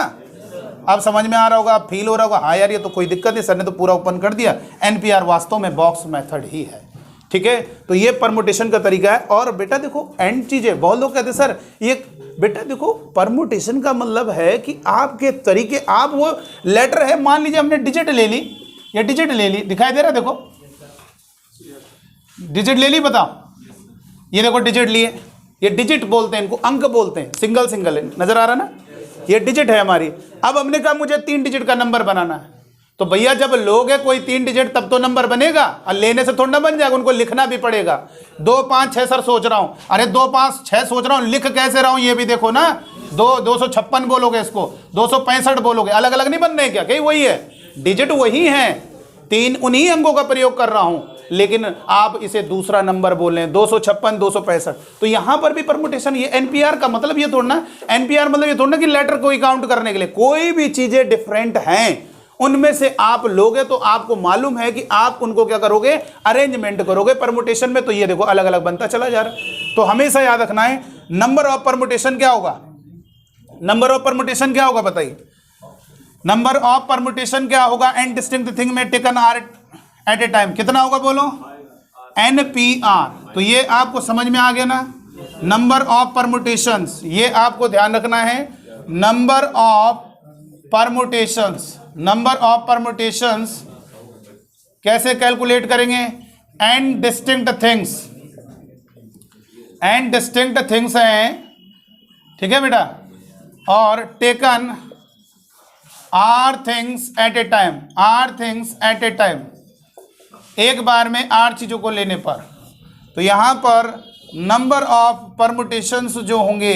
अब समझ में आ रहा होगा, आप फील हो रहा होगा, हाँ यार ये तो कोई दिक्कत नहीं, सर ने तो पूरा ओपन कर दिया। NPR वास्तव में बॉक्स मेथड ही है। ठीक है, तो ये परमुटेशन का तरीका है। और बेटा देखो एंड चीजें, बहुत लोग कहते सर ये, बेटा देखो परमुटेशन का मतलब है कि आपके तरीके, आप वो लेटर है, मान लीजिए हमने डिजिट ले ली, ये डिजिट ले ली, दिखाई दे रहा है, देखो डिजिट ले ली, बताओ ये देखो डिजिट लिए, ये डिजिट बोलते हैं, इनको अंक बोलते हैं, सिंगल सिंगल है, नजर आ रहा ना, ये डिजिट है हमारी। अब हमने कहा मुझे 3 डिजिट का नंबर बनाना है, तो भैया जब लोगे कोई 3 डिजिट तब तो नंबर बनेगा, और लेने से थोड़ा ना बन जाएगा, उनको लिखना भी पड़ेगा। 2 5 6 सर सोच रहा हूं, अरे 2 5 6 सोच रहा हूं, लिख कैसे रहा हूं ये भी देखो ना, 256 बोलोगे, इसको 265 बोलोगे, अलग अलग नहीं बन रहे क्या, कहीं वही है, डिजिट वही है, 3 उन्हीं अंकों का प्रयोग कर रहा हूं, लेकिन आप इसे दूसरा नंबर बोल रहे हैं, 256 265। तो यहां पर भी परमुटेशन, ये NPR का मतलब ये थोड़ा ना, NPR मतलब ये थोड़ा ना कि लेटर कोई काउंट करने के लिए, कोई भी चीजें डिफरेंट हैं, उनमें से आप लोगे तो आपको मालूम है कि आप उनको क्या करोगे, अरेंजमेंट करोगे परमुटेशन में। तो ये देखो अलग अलग बनता चला जा रहा है। तो हमेशा याद रखना है, नंबर ऑफ परमुटेशन क्या होगा, नंबर ऑफ परमुटेशन क्या होगा बताइए? नंबर ऑफ परमुटेशन क्या होगा? एन डिस्टिंक्ट थिंग में taken r at a time कितना होगा बोलो? NPR। तो ये आपको समझ में आ गया ना, नंबर ऑफ परमुटेशंस, ये आपको ध्यान रखना है। Number of permutations, number of permutations कैसे कैलकुलेट करेंगे? N distinct things, n distinct things हैं, ठीक है बेटा, और taken r things at a time, r things at a time, एक बार में 8 चीज़ों को लेने पर। तो यहाँ पर नंबर ऑफ परमुटेशंस जो होंगे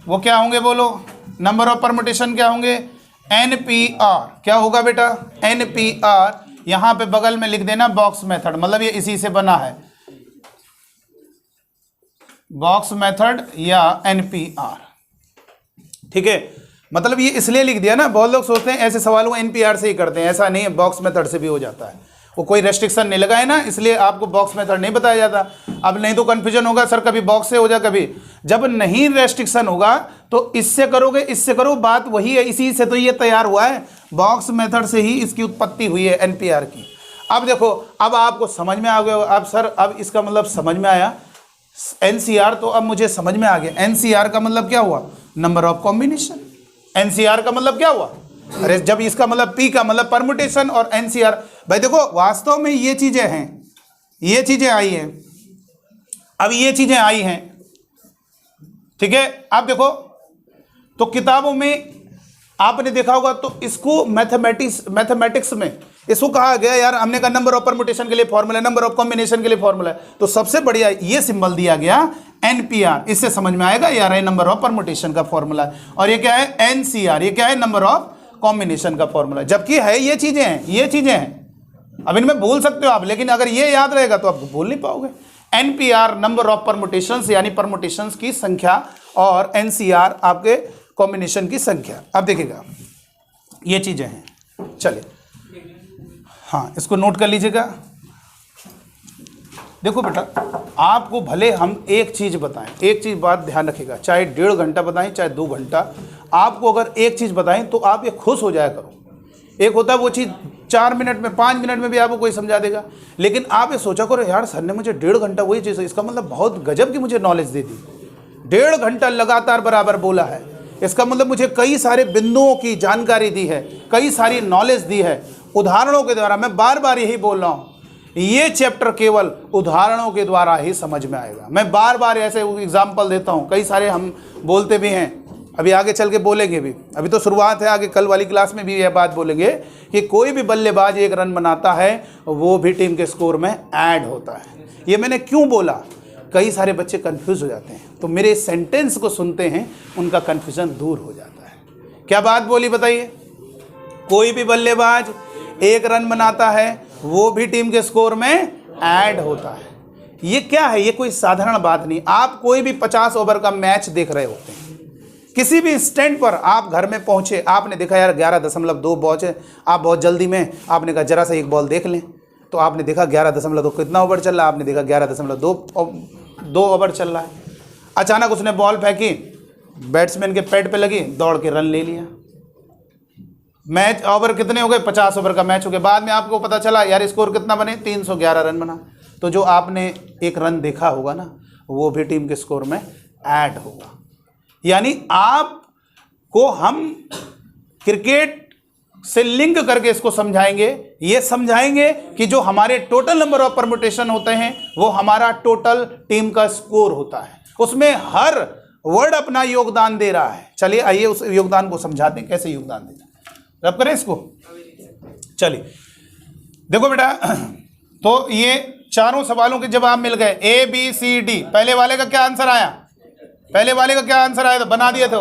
वो क्या होंगे बोलो? नंबर ऑफ परमुटेशन क्या होंगे? NPR। क्या होगा बेटा? NPR। यहाँ पे बगल में लिख देना बॉक्स मेथड, मतलब ये इसी से बना है, बॉक्स मेथड या NPR, ठीक है। मतलब ये इसलिए लिख दिया ना, बहुत लोग सोचते हैं ऐसे सवालों को NPR से ही करते हैं, ऐसा नहीं है, बॉक्स मेथड से भी हो जाता है। वो कोई रेस्ट्रिक्शन नहीं लगा है ना, इसलिए आपको बॉक्स मेथड नहीं बताया जाता। अब नहीं तो कन्फ्यूजन होगा, सर कभी बॉक्स से हो जाए, कभी जब नहीं रेस्ट्रिक्शन होगा तो इससे करोगे, इससे करो, बात वही है, इसी से तो ये तैयार हुआ है, बॉक्स मेथड से ही इसकी उत्पत्ति हुई है NPR की। अब देखो, अब आपको समझ में आ गया, अब सर अब इसका मतलब समझ में आया, NCR तो अब मुझे समझ में आ गया। NCR का मतलब क्या हुआ? Number of combination. NCR का मतलब क्या हुआ? अरे जब इसका मतलब P का मतलब परमुटेशन और NCR, भाई देखो वास्तव में ये चीजें हैं, ये चीजें आई हैं, अब ये चीजें आई हैं, ठीक है। अब देखो तो किताबों में आपने देखा होगा, तो इसको मैथमेटिक्स में इसको कहा गया यार, हमने कहा नंबर ऑफ परमुटेशन के लिए फॉर्मूला, नंबर ऑफ कॉम्बिनेशन के लिए फॉर्मूला है, तो सबसे बढ़िया ये सिंबल दिया गया NPR, इससे समझ में आएगा यार ये नंबर ऑफ परमुटेशन का फॉर्मूला है, और ये क्या है? NCR, ये क्या है? नंबर ऑफ कॉम्बिनेशन का फॉर्मूला, जबकि है ये चीजें हैं, ये चीजें हैं। अब इनमें भूल सकते हो आप, लेकिन अगर ये याद रहेगा तो आप भूल नहीं पाओगे। NPR नंबर ऑफ परमुटेशंस यानी परमुटेशंस की संख्या, और NCR आपके कॉम्बिनेशन की संख्या। अब देखिएगा ये चीजें हैं, चलिए हाँ इसको नोट कर लीजिएगा। देखो बेटा, आपको भले हम एक चीज बताएं, एक चीज बात ध्यान रखिएगा, चाहे 1.5 घंटा बताएं चाहे 2 घंटा, आपको अगर एक चीज बताएं तो आप ये खुश हो जाया करो। एक होता है वो चीज 4 मिनट में, 5 मिनट में भी आपको कोई समझा देगा, लेकिन आप ये सोचा करो यार सर ने मुझे 1.5 घंटा वही चीज, इसका मतलब बहुत गजब की मुझे नॉलेज दे दी, 1.5 घंटा लगातार बराबर बोला है, इसका मतलब मुझे कई सारे बिंदुओं की जानकारी दी है, कई सारी नॉलेज दी है उदाहरणों के द्वारा। मैं बार बार यही बोल रहा हूँ, ये चैप्टर केवल उदाहरणों के द्वारा ही समझ में आएगा। मैं बार बार ऐसे एग्जाम्पल देता हूँ, कई सारे हम बोलते भी हैं, अभी आगे चल के बोलेंगे भी, अभी तो शुरुआत है, आगे कल वाली क्लास में भी यह बात बोलेंगे कि कोई भी बल्लेबाज 1 रन बनाता है वो भी टीम के स्कोर में ऐड होता है। ये मैंने क्यों बोला? कई सारे बच्चे कंफ्यूज हो जाते हैं, तो मेरे सेंटेंस को सुनते हैं उनका कंफ्यूजन दूर हो जाता है। क्या बात बोली बताइए? कोई भी बल्लेबाज 1 रन बनाता है वो भी टीम के स्कोर में ऐड होता है। ये क्या है? ये कोई साधारण बात नहीं। आप कोई भी 50 ओवर का मैच देख रहे होते हैं, किसी भी स्टैंड पर आप घर में पहुंचे, आपने देखा यार 11.2 बॉल है, आप बहुत जल्दी में आपने कहा जरा सा एक बॉल देख लें, तो आपने देखा 11.2 कितना ओवर चल रहा है, आपने देखा 11.2 ओवर चल रहा है। अचानक उसने बॉल फेंकी, बैट्समैन के पैड पे लगी, दौड़ के रन ले लिया। मैच ओवर कितने हो गए? 50 ओवर का मैच हो गया। बाद में आपको पता चला यार स्कोर कितना बने, 311 रन बना। तो जो आपने 1 रन देखा होगा ना, वो भी टीम के स्कोर में ऐड होगा। यानी आपको हम क्रिकेट से लिंक करके इसको समझाएंगे, ये समझाएंगे कि जो हमारे टोटल नंबर ऑफ परम्यूटेशन होते हैं वो हमारा टोटल टीम का स्कोर होता है, उसमें हर वर्ड अपना योगदान दे रहा है। चलिए आइए उस योगदान को समझाते हैं, कैसे योगदान देना। रब करें इसको। चलिए देखो बेटा, तो ये चारों सवालों के जवाब मिल गए, A B C D। पहले वाले का क्या आंसर आया? पहले वाले का क्या आंसर आया था? बना दिए थे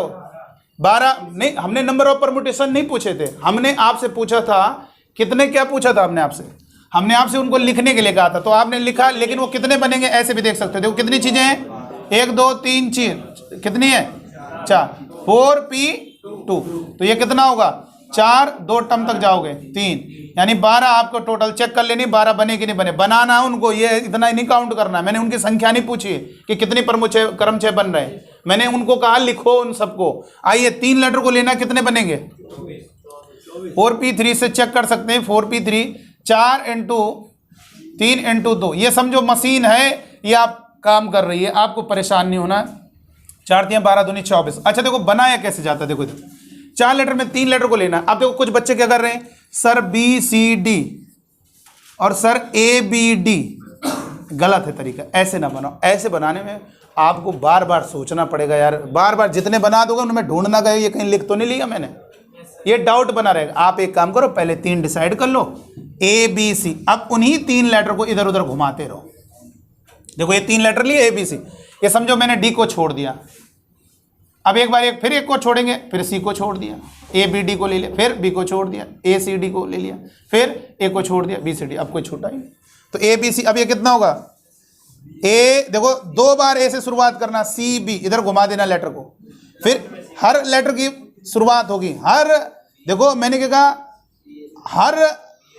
12 नहीं, हमने नंबर ऑफ परम्यूटेशन नहीं पूछे थे, हमने आपसे पूछा था कितने, क्या पूछा था हमने आपसे? हमने आपसे उनको लिखने के लिए कहा था, तो आपने लिखा, लेकिन वो कितने बनेंगे ऐसे भी देख सकते थे। वो कितनी चीजें हैं? 1 2 3 चीज, कितनी है? 4, 4P2। तो ये कितना होगा? 4, 2 टर्म तक जाओगे 3, यानी 12 आपको टोटल चेक कर लेनी, 12 बने कि नहीं बने, बनाना उनको, ये इतना ही नहीं काउंट करना। मैंने उनकी संख्या नहीं पूछी कि कितनी क्रमचय बन रहे हैं, मैंने उनको कहा लिखो उन सबको। आइए 3 लेटर को लेना, कितने बनेंगे? 4p3 से चेक कर सकते हैं। 4p3 4 into 3 into 2। ये समझो मशीन है, ये आप काम कर रही है, आपको परेशान नहीं होना। 4 3 12 दूनी 24। अच्छा देखो बनाया कैसे जाता है, देखो 4 लेटर में 3 लेटर को लेना। अब देखो कुछ बच्चे क्या कर रहे हैं, सर BCD और सर ABD। गलत है तरीका, ऐसे ना बनाओ। ऐसे बनाने में आपको बार बार सोचना पड़ेगा यार, बार बार जितने बना दोगे उनमें ढूंढना गए ये कहीं लिख तो नहीं लिया मैंने, ये डाउट बना रहेगा। आप एक काम करो, पहले 3 डिसाइड कर लो, ABC। अब उन्हीं 3 लेटर को इधर उधर घुमाते रहो। देखो ये 3 लेटर लिए ABC, ये समझो मैंने D को छोड़ दिया। अब एक बार फिर एक को छोड़ेंगे, फिर C को छोड़ दिया, ABD को ले लिया, फिर B को छोड़ दिया, ACD को ले लिया, फिर A को छोड़ दिया, BCD। अब कोई छूटा ही, तो ABC। अब ये कितना होगा, A देखो 2 बार A से शुरुआत करना, CB इधर घुमा देना लेटर को, फिर हर लेटर की शुरुआत होगी, हर देखो मैंने क्या कहा, हर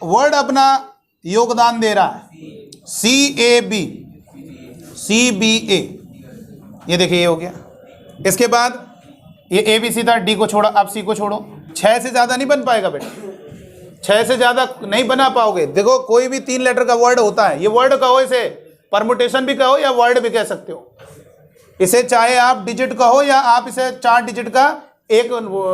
वर्ड अपना योगदान दे रहा है। CAB CBA, ये देखिए ये हो गया। इसके बाद ये ABC था, D को छोड़ा, अब C को छोड़ो। 6 से ज़्यादा नहीं बन पाएगा बेटा, 6 से ज़्यादा नहीं बना पाओगे। देखो कोई भी 3 लेटर का वर्ड होता है, ये वर्ड कहो, इसे परमुटेशन भी कहो या वर्ड भी कह सकते हो। इसे चाहे आप डिजिट कहो या आप इसे 4 डिजिट का एक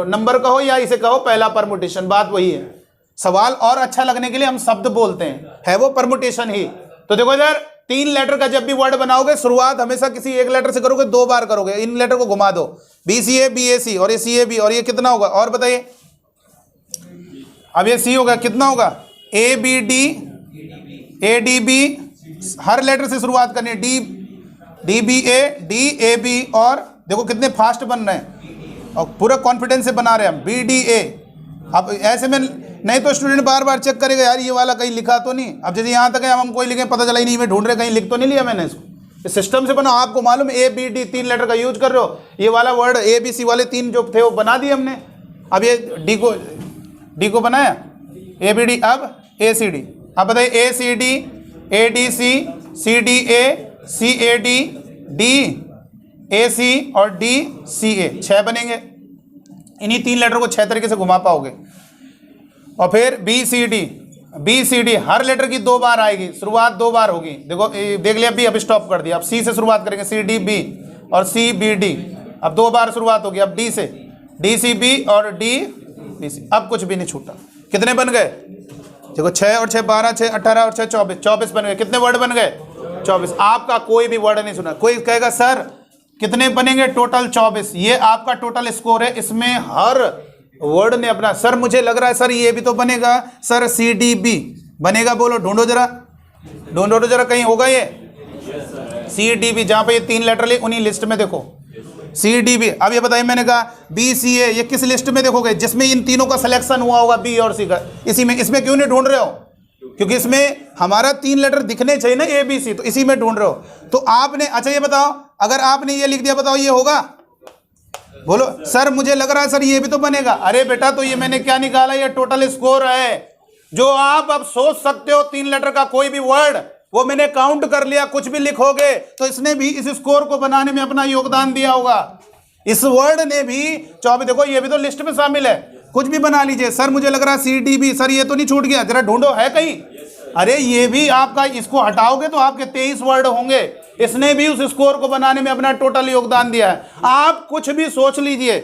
नंबर कहो या इसे कहो पहला परमुटेशन, बात वही है। सवाल और अच्छा लगने के लिए हम शब्द बोलते हैं, है वो परमुटेशन ही। तो देखो इधर 3 लेटर का जब भी वर्ड बनाओगे शुरुआत हमेशा किसी एक लेटर से करोगे, 2 बार करोगे। इन लेटर को घुमा दो, BCA BAC और ये CAB, और ये कितना होगा और बताइए। अब ये C होगा, कितना होगा ABD ADB, हर लेटर से शुरुआत करनी है, DBA DAB, और देखो कितने फास्ट बन रहे हैं और पूरा कॉन्फिडेंस से बना रहे हैं हम, BDA। अब ऐसे में नहीं तो स्टूडेंट बार बार चेक करेगा यार ये वाला कहीं लिखा तो नहीं। अब जैसे यहाँ तक है हम कोई लिखे, पता चला ही नहीं, मैं ढूंढ रहे कहीं लिख तो नहीं लिया मैंने इसको। सिस्टम से बनाओ, आपको मालूम ABD 3 लेटर का यूज कर रहे हो, ये वाला वर्ड ABC वाले 3 जो थे वो बना दिए हमने। अब ये D को बनाया ABD, अब ACD। अब बताइए ACD ADC CDA CAD DAC और DCA, 6 बनेंगे। इन्हीं 3 लेटर को 6 तरीके से घुमा पाओगे। और फिर BCD हर लेटर की 2 बार आएगी, शुरुआत 2 बार होगी। देखो देख लिया, अब स्टॉप कर दिया। अब C से शुरुआत करेंगे, CDB और CBD, अब 2 बार शुरुआत होगी। अब D से DCB और DBC, अब कुछ भी नहीं छूटा। कितने बन गए, देखो 6 और 6 12, 6 18 और 6 24, 24 बन गए। कितने वर्ड बन गए, 24। आपका कोई भी वर्ड नहीं सुना। कोई कहेगा सर कितने बनेंगे, टोटल 24। ये आपका टोटल स्कोर है, इसमें हर वर्ड ने अपना, सर मुझे लग रहा है सर ये भी तो बनेगा, सर CDB बनेगा, बोलो ढूंढो जरा, ढूंढो जरा कहीं होगा ये CDB, जहां पे ये 3 लेटर ले उन्हीं लिस्ट में देखो CDB। अब ये बताइए, मैंने कहा BCA, ये किस लिस्ट में देखोगे, जिसमें इन तीनों का सिलेक्शन हुआ होगा B और C का, इसी में। इसमें क्यों नहीं ढूंढ रहे हो, क्योंकि इसमें हमारा 3 लेटर दिखने चाहिए ना ABC, तो इसी में ढूंढ रहे हो। तो आपने, अच्छा ये बताओ, अगर आपने ये लिख दिया, बताओ ये होगा, बोलो सर मुझे लग रहा है सर ये भी तो बनेगा। अरे बेटा तो ये मैंने क्या निकाला, ये टोटल स्कोर है जो आप अब सोच सकते हो। 3 लेटर का कोई भी वर्ड वो मैंने काउंट कर लिया, कुछ भी लिखोगे तो इसने भी इस स्कोर को बनाने में अपना योगदान दिया होगा। इस वर्ड ने भी 24, देखो ये भी तो लिस्ट में शामिल है, कुछ भी बना लीजिए। सर मुझे लग रहा है CDB, सर ये तो नहीं छूट गया, जरा ढूंढो है कहीं। अरे ये भी आपका, इसको हटाओगे तो आपके 23 वर्ड होंगे, इसने भी उस स्कोर को बनाने में अपना टोटल योगदान दिया है। आप कुछ भी सोच लीजिए,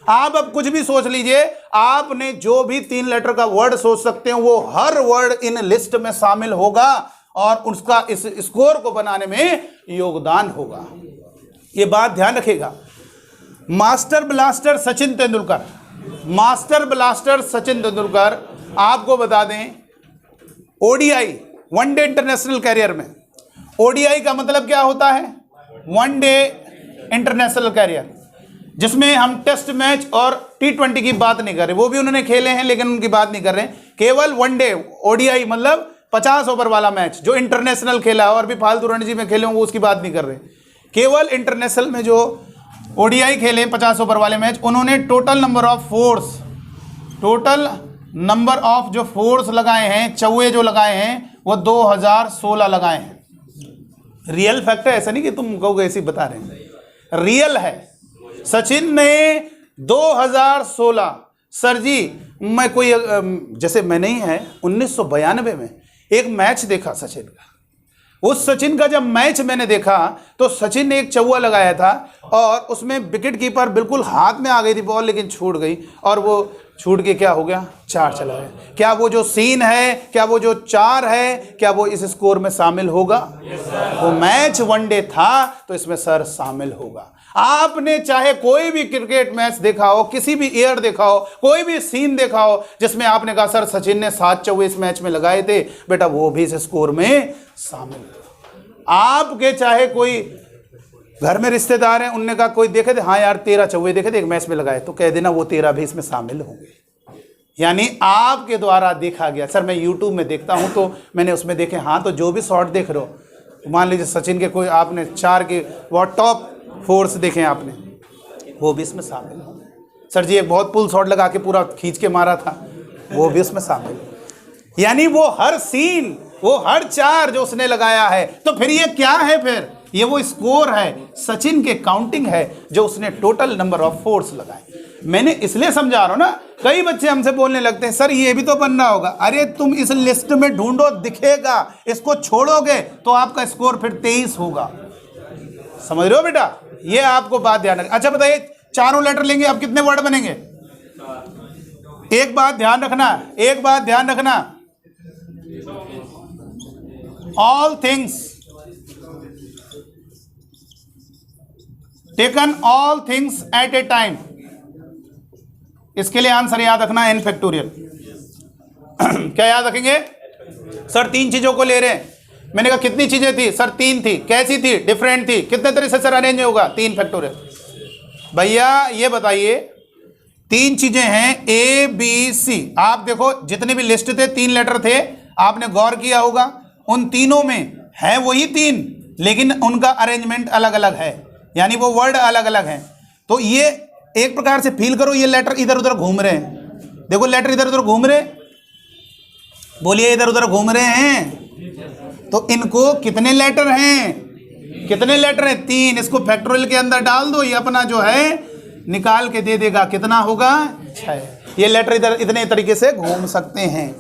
आप अब कुछ भी सोच लीजिए, आपने जो भी 3 लेटर का वर्ड सोच सकते हैं वो हर वर्ड इन लिस्ट में शामिल होगा और उसका इस स्कोर को बनाने में योगदान होगा। ये बात ध्यान रखिएगा। Master blaster Sachin Tendulkar, master blaster Sachin Tendulkar, आपको बता दें ODI वनडे इंटरनेशनल कैरियर में, ODI का मतलब क्या होता है, वनडे इंटरनेशनल कैरियर, जिसमें हम टेस्ट मैच और T20 की बात नहीं कर रहे, वो भी उन्होंने खेले हैं लेकिन उनकी बात नहीं कर रहे हैं। केवल वनडे ODI मतलब 50 ओवर वाला मैच जो इंटरनेशनल खेला और भी फालतू रणजी में खेले होंगे उसकी बात नहीं कर रहे। केवल इंटरनेशनल में जो ODI खेले 50 ओवर वाले मैच, उन्होंने total number of force, total number of जो फोर्स लगाए हैं, चौवे जो लगाए हैं वो 2016 लगाए हैं। रियल फैक्ट है, ऐसा नहीं कि तुम कहोगे ऐसे बता रहे हैं। रियल है। सचिन ने 2016, सर जी मैं कोई जैसे मैंने ही है 1992 में एक मैच देखा सचिन का। उस सचिन का जब मैच मैंने देखा तो सचिन ने एक चौवा लगाया था और उसमें विकेट कीपर बिल्कुल हाथ में आ गई थी बॉल, लेकिन छूट गई और वो छूट के क्या हो गया, 4 चला गया। क्या वो जो सीन है, क्या वो जो 4 है, क्या वो इस स्कोर में शामिल होगा? वो मैच वनडे था तो इसमें सर शामिल होगा। आपने चाहे कोई भी क्रिकेट मैच देखा हो, किसी भी ईयर देखा हो, कोई भी सीन देखा हो जिसमें आपने कहा सर सचिन ने 7 चौवे इस मैच में लगाए थे, बेटा वो भी इस स्कोर में शामिल हो। आपके चाहे कोई घर में रिश्तेदार हैं, उनने कहा कोई देखे थे, हाँ यार 13 चौवे देखे थे एक मैच में लगाए, तो कह देना वो 13 भी इसमें शामिल होंगे। यानी आपके द्वारा देखा गया। सर मैं यूट्यूब में देखता हूं तो मैंने उसमें देखे, हाँ तो जो भी शॉट देख रहे हो, मान लीजिए सचिन के कोई आपने 4 के वो टॉप 4 देखे आपने, वो भी इसमें शामिल हो। सर जी एक बहुत पुल शॉट लगा के पूरा खींच के मारा था, वो भी इसमें शामिल। यानी वो हर सीन, वो हर 4 जो उसने लगाया है, तो फिर ये क्या है? फिर ये वो स्कोर है, सचिन के काउंटिंग है जो उसने टोटल नंबर ऑफ 4 लगाए। मैंने इसलिए समझा रहा हूं ना, कई बच्चे हमसे बोलने लगते हैं सर ये भी तो बनना होगा। अरे तुम इस लिस्ट में ढूंढो, दिखेगा, इसको छोड़ोगे तो आपका स्कोर फिर 23 होगा। समझ रहे हो बेटा? ये आपको बात ध्यान रखना। अच्छा बताइए, चारों लेटर लेंगे, अब कितने वर्ड बनेंगे? एक बात ध्यान रखना, एक बात ध्यान रखना, all things taken all things at a time. इसके लिए आंसर याद रखना एन फैक्टोरियल। क्या याद रखेंगे? सर 3 चीजों को ले रहे हैं। मैंने कहा कितनी चीजें थी? सर 3 थी। कैसी थी? डिफरेंट थी। कितने तरह से सर अरेंज होगा? 3 फैक्टोरियल। भैया ये बताइए, 3 चीजें हैं ए बी सी। आप देखो जितने भी लिस्ट थे 3 लेटर थे, आपने गौर किया होगा, उन तीनों में है वही 3, लेकिन उनका अरेंजमेंट अलग अलग है, यानी वो वर्ड अलग अलग हैं। तो ये एक प्रकार से फील करो, ये लेटर इधर उधर घूम रहे हैं। देखो लेटर इधर उधर घूम रहे, बोलिए इधर उधर घूम रहे हैं। तो इनको कितने लेटर हैं? कितने लेटर हैं? 3। इसको फैक्टोरियल के अंदर डाल दो, ये अपना जो है निकाल के दे देगा। कितना होगा? 6। ये लेटर इधर इतने तरीके से घूम सकते हैं।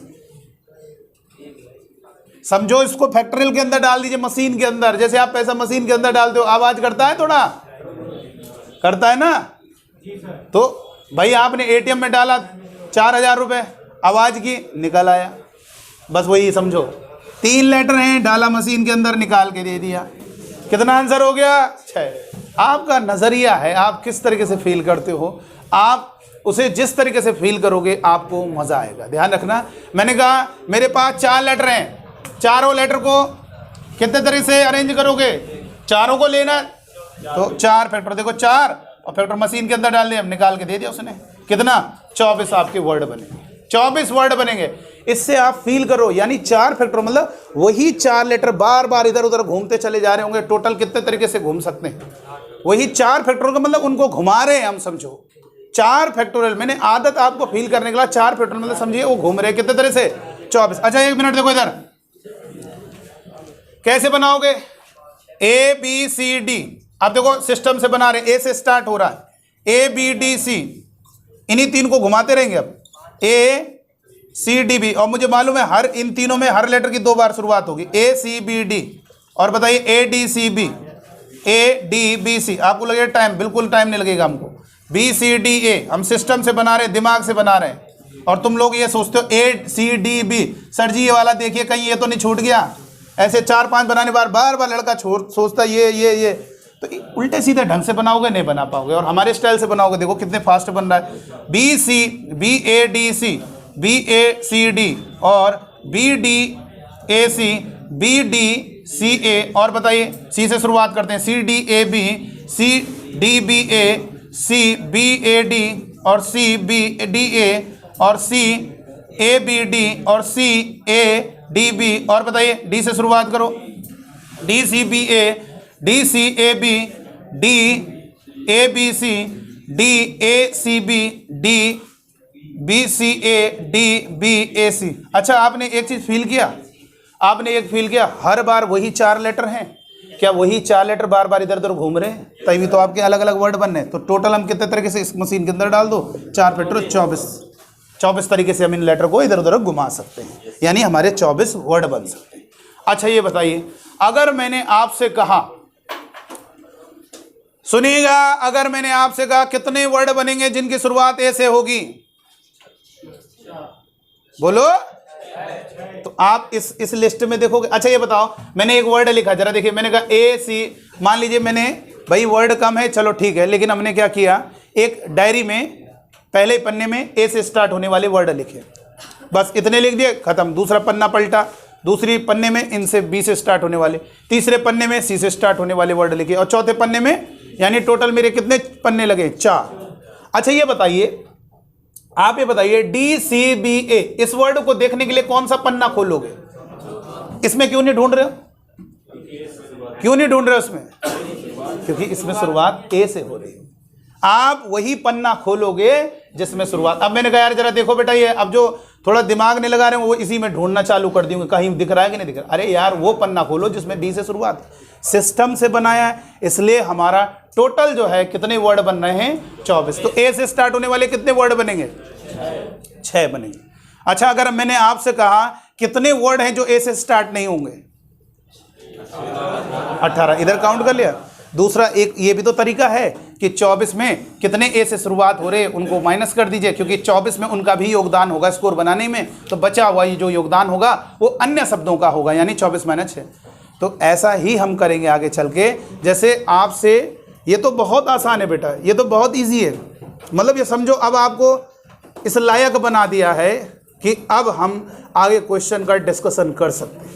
समझो, इसको फैक्टोरियल के अंदर डाल दीजिए, मशीन के अंदर। जैसे आप पैसा मशीन के अंदर डालते हो, आवाज करता है, थोड़ा करता है ना। तो भाई आपने एटीएम में डाला 4000 रुपए, आवाज की, निकल आया। बस वही समझो, 3 लेटर हैं, डाला मशीन के अंदर, निकाल के दे दिया। कितना आंसर हो गया? 6। आपका नजरिया है, आप किस तरीके से फील करते हो, आप उसे जिस तरीके से फील करोगे आपको मजा आएगा। ध्यान रखना, मैंने कहा मेरे पास 4 लेटर हैं, चारों लेटर को कितने तरह से अरेंज करोगे? चारों को लेना, तो 4 फैक्टर, देखो 4 और फैक्टर मशीन के अंदर डाल दिया, निकाल के दे दिया उसने। कितना? 24 आपके वर्ड बनेंगे, 24 वर्ड बनेंगे। इससे आप फील करो, यानी 4 फैक्टर मतलब वही 4 लेटर बार बार इधर उधर घूमते चले जा रहे होंगे। टोटल कितने तरीके से घूम सकते हैं? वही 4 फैक्टर का मतलब उनको घुमा रहे हैं हम, समझो 4 फैक्टोरियल। मैंने आदत आपको फील करने के लिए 4 फैक्टोरियल मतलब समझिए वो घूम रहे हैं कितने तरह से? 24। अच्छा 1 मिनट देखो इधर, कैसे बनाओगे? A B C D. अब देखो सिस्टम से बना रहे, ए से स्टार्ट हो रहा है, ए बी डी सी, इन्हीं 3 को घुमाते रहेंगे। अब ए सी डी बी, और मुझे मालूम है हर इन तीनों में हर लेटर की 2 बार शुरुआत होगी, ए सी बी डी। और बताइए A D C B, A D B C. आपको लगेगा टाइम, बिल्कुल टाइम नहीं लगेगा हमको। बी सी डी ए, हम सिस्टम से बना रहे हैं, दिमाग से बना रहे हैं। और तुम लोग ये सोचते हो ए सी डी बी, सर जी ये वाला देखिए कहीं ये तो नहीं छूट गया। ऐसे 4-5 बनाने बार बार लड़का सोचता ये तो उल्टे सीधे ढंग से बनाओगे नहीं बना पाओगे, और हमारे स्टाइल से बनाओगे देखो कितने फास्ट बन रहा है। B C, B A D C, B A C D, और B D A C, B D C A. और बताइए सी से शुरुआत करते हैं, C D A B, C D B A, C B A D, और C B D ए, और सी A B D, और सी ए डी बी। और बताइए डी से शुरुआत करो, D C B A, D C A B, D A B C, D A C B, D B C A, D B A C. अच्छा आपने एक चीज फील किया, आपने एक फील किया, हर बार वही 4 लेटर हैं, क्या वही 4 लेटर बार बार इधर उधर घूम रहे हैं? तभी तो आपके अलग अलग वर्ड बन रहे हैं। तो टोटल हम कितने तरीके से इस मशीन के अंदर डाल दो, 4 पेट्रो 24 तरीके से हम इन लेटर को इधर उधर घुमा सकते हैं, यानी हमारे 24 वर्ड बन सकते हैं। अच्छा ये बताइए, अगर मैंने आपसे कहा, सुनिएगा, अगर मैंने आपसे कहा कितने वर्ड बनेंगे जिनकी शुरुआत ए से होगी? बोलो। तो आप इस लिस्ट में देखोगे। अच्छा ये बताओ, मैंने एक वर्ड लिखा, जरा देखिए, मैंने कहा ए सी, मान लीजिए मैंने, भाई वर्ड कम है, चलो ठीक है, लेकिन हमने क्या किया, एक डायरी में पहले पन्ने में ए से स्टार्ट होने वाले वर्ड लिखे, बस इतने लिख दिए, खत्म। दूसरा पन्ना पलटा, दूसरी पन्ने में इनसे बी से स्टार्ट होने वाले, तीसरे पन्ने में सी से स्टार्ट होने वाले वर्ड लिखे, और चौथे पन्ने में, यानी टोटल मेरे कितने पन्ने लगे? 4। अच्छा ये बताइए, आप ये बताइए, डी सी बी ए, इस वर्ड को देखने के लिए कौन सा पन्ना खोलोगे? इसमें क्यों नहीं ढूंढ रहे हो? क्यों नहीं ढूंढ रहे हो इसमें? क्योंकि इसमें शुरुआत ए से हो रही है। आप वही पन्ना खोलोगे जिसमें शुरुआत। अब मैंने कहा यार जरा देखो बेटा, ये अब जो थोड़ा दिमाग नहीं लगा रहे हो वो इसी में ढूंढना चालू कर दूंगे, कहीं दिख रहा है कि नहीं दिख रहा। अरे यार वो पन्ना खोलो जिसमें डी से शुरुआत, सिस्टम से बनाया है, इसलिए हमारा टोटल जो है कितने वर्ड बन रहे हैं? 24। तो ए से स्टार्ट होने वाले कितने वर्ड बनेंगे? 6 बनेंगे। अच्छा अगर मैंने आपसे कहा कितने वर्ड हैं जो ए से स्टार्ट नहीं होंगे? 18, इधर काउंट कर लिया। दूसरा एक ये भी तो तरीका है कि 24 में कितने ए से शुरुआत हो रहे हैं उनको माइनस कर दीजिए, क्योंकि 24 में उनका भी योगदान होगा स्कोर बनाने में, तो बचा हुआ ये जो योगदान होगा वो अन्य शब्दों का होगा, यानी 24 - 6। तो ऐसा ही हम करेंगे आगे चल के। जैसे आपसे, ये तो बहुत आसान है बेटा, ये तो बहुत ईजी है, मतलब ये समझो अब आपको इस लायक बना दिया है कि अब हम आगे क्वेश्चन का डिस्कशन कर सकते हैं।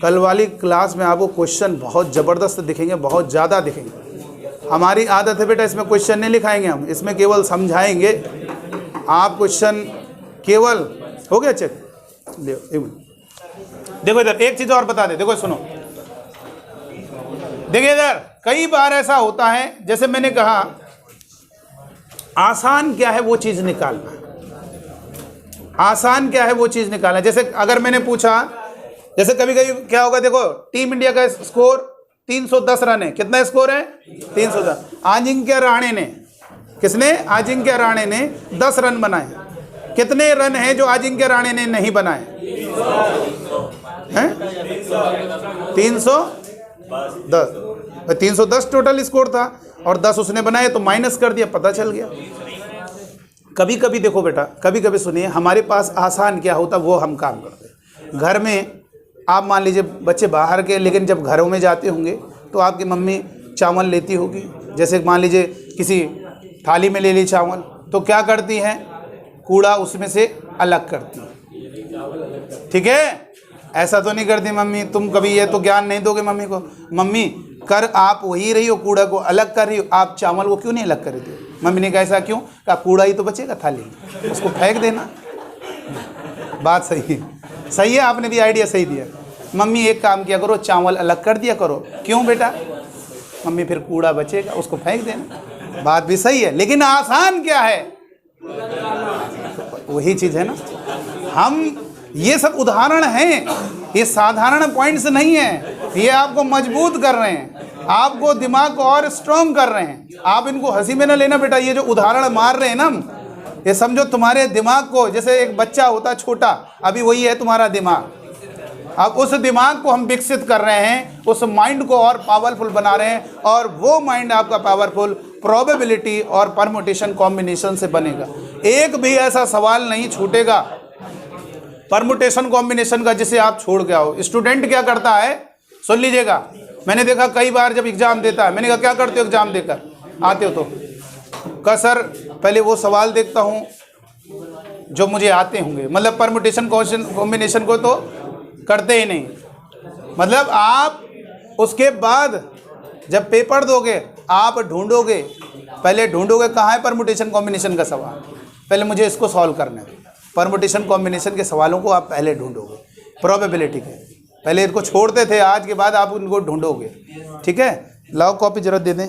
कल वाली क्लास में आपको क्वेश्चन बहुत ज़बरदस्त दिखेंगे, बहुत ज़्यादा दिखेंगे। हमारी आदत है बेटा, इसमें क्वेश्चन नहीं लिखाएंगे हम, इसमें केवल समझाएंगे। आप क्वेश्चन केवल, हो गया चेक? देखो इधर एक चीज़ और बता दे, देखो सुनो, देखिए इधर कई बार ऐसा होता है, जैसे मैंने कहा आसान क्या है वो चीज़ निकालना, आसान क्या है वो चीज़ निकालना। जैसे अगर मैंने पूछा, जैसे कभी कभी क्या होगा, देखो टीम इंडिया का स्कोर 310 रन है, कितना स्कोर है? 310। अजिंक्य रहाणे ने, किसने? अजिंक्य रहाणे ने 10 रन बनाए। कितने रन हैं जो अजिंक्य रहाणे ने नहीं बनाए? हैं? 310। 310 टोटल स्कोर था और 10 उसने बनाए, तो माइनस कर दिया, पता चल गया। कभी कभी देखो बेटा, कभी कभी सुनिए, हमारे पास आसान क्या होता वो हम काम करते। घर में आप मान लीजिए बच्चे बाहर के, लेकिन जब घरों में जाते होंगे तो आपकी मम्मी चावल लेती होगी, जैसे मान लीजिए किसी थाली में ले ली चावल, तो क्या करती हैं? कूड़ा उसमें से अलग करती है, ठीक है? ऐसा तो नहीं करती मम्मी, तुम कभी ये तो ज्ञान नहीं दोगे मम्मी को, मम्मी कर आप वही रही हो, कूड़ा को अलग कर रही हो, आप चावल को क्यों नहीं अलग कर रही हो? मम्मी ने कहा ऐसा क्यों? कहा कूड़ा ही तो बचेगा थाली में, उसको फेंक देना। बात सही है, सही है, आपने भी आइडिया सही दिया। मम्मी एक काम किया करो, चावल अलग कर दिया करो। क्यों बेटा? मम्मी फिर कूड़ा बचेगा, उसको फेंक देना। बात भी सही है, लेकिन आसान क्या है? तो वही चीज़ है ना, हम ये सब उदाहरण हैं, ये साधारण पॉइंट्स नहीं है, ये आपको मजबूत कर रहे हैं, आपको दिमाग को और स्ट्रॉन्ग कर रहे हैं। आप इनको हंसी में ना लेना बेटा, ये जो उदाहरण मार रहे हैं ना हम, ये समझो तुम्हारे दिमाग को, जैसे एक बच्चा होता छोटा, अभी वही है तुम्हारा दिमाग। अब उस दिमाग को हम विकसित कर रहे हैं, उस माइंड को और पावरफुल बना रहे हैं, और वो माइंड आपका पावरफुल प्रोबेबिलिटी और परमुटेशन कॉम्बिनेशन से बनेगा। एक भी ऐसा सवाल नहीं छूटेगा परमुटेशन कॉम्बिनेशन का जिसे आप छोड़ के आओ। स्टूडेंट क्या करता है, सुन लीजिएगा, मैंने देखा कई बार जब एग्जाम देता है, मैंने कहा क्या करते हो एग्जाम देकर आते हो? तो कहा सर पहले वो सवाल देखता हूँ जो मुझे आते होंगे, मतलब परमुटेशन कॉम्बिनेशन को तो करते ही नहीं। मतलब आप उसके बाद जब पेपर दोगे आप ढूंढोगे, पहले ढूंढोगे कहाँ है परमुटेशन कॉम्बिनेशन का सवाल, पहले मुझे इसको सॉल्व करना है। परमुटेशन कॉम्बिनेशन के सवालों को आप पहले ढूंढोगे, प्रोबेबिलिटी के पहले इनको छोड़ते थे, आज के बाद आप उनको ढूंढोगे, ठीक है? लाओ कॉपी जरा दे दें।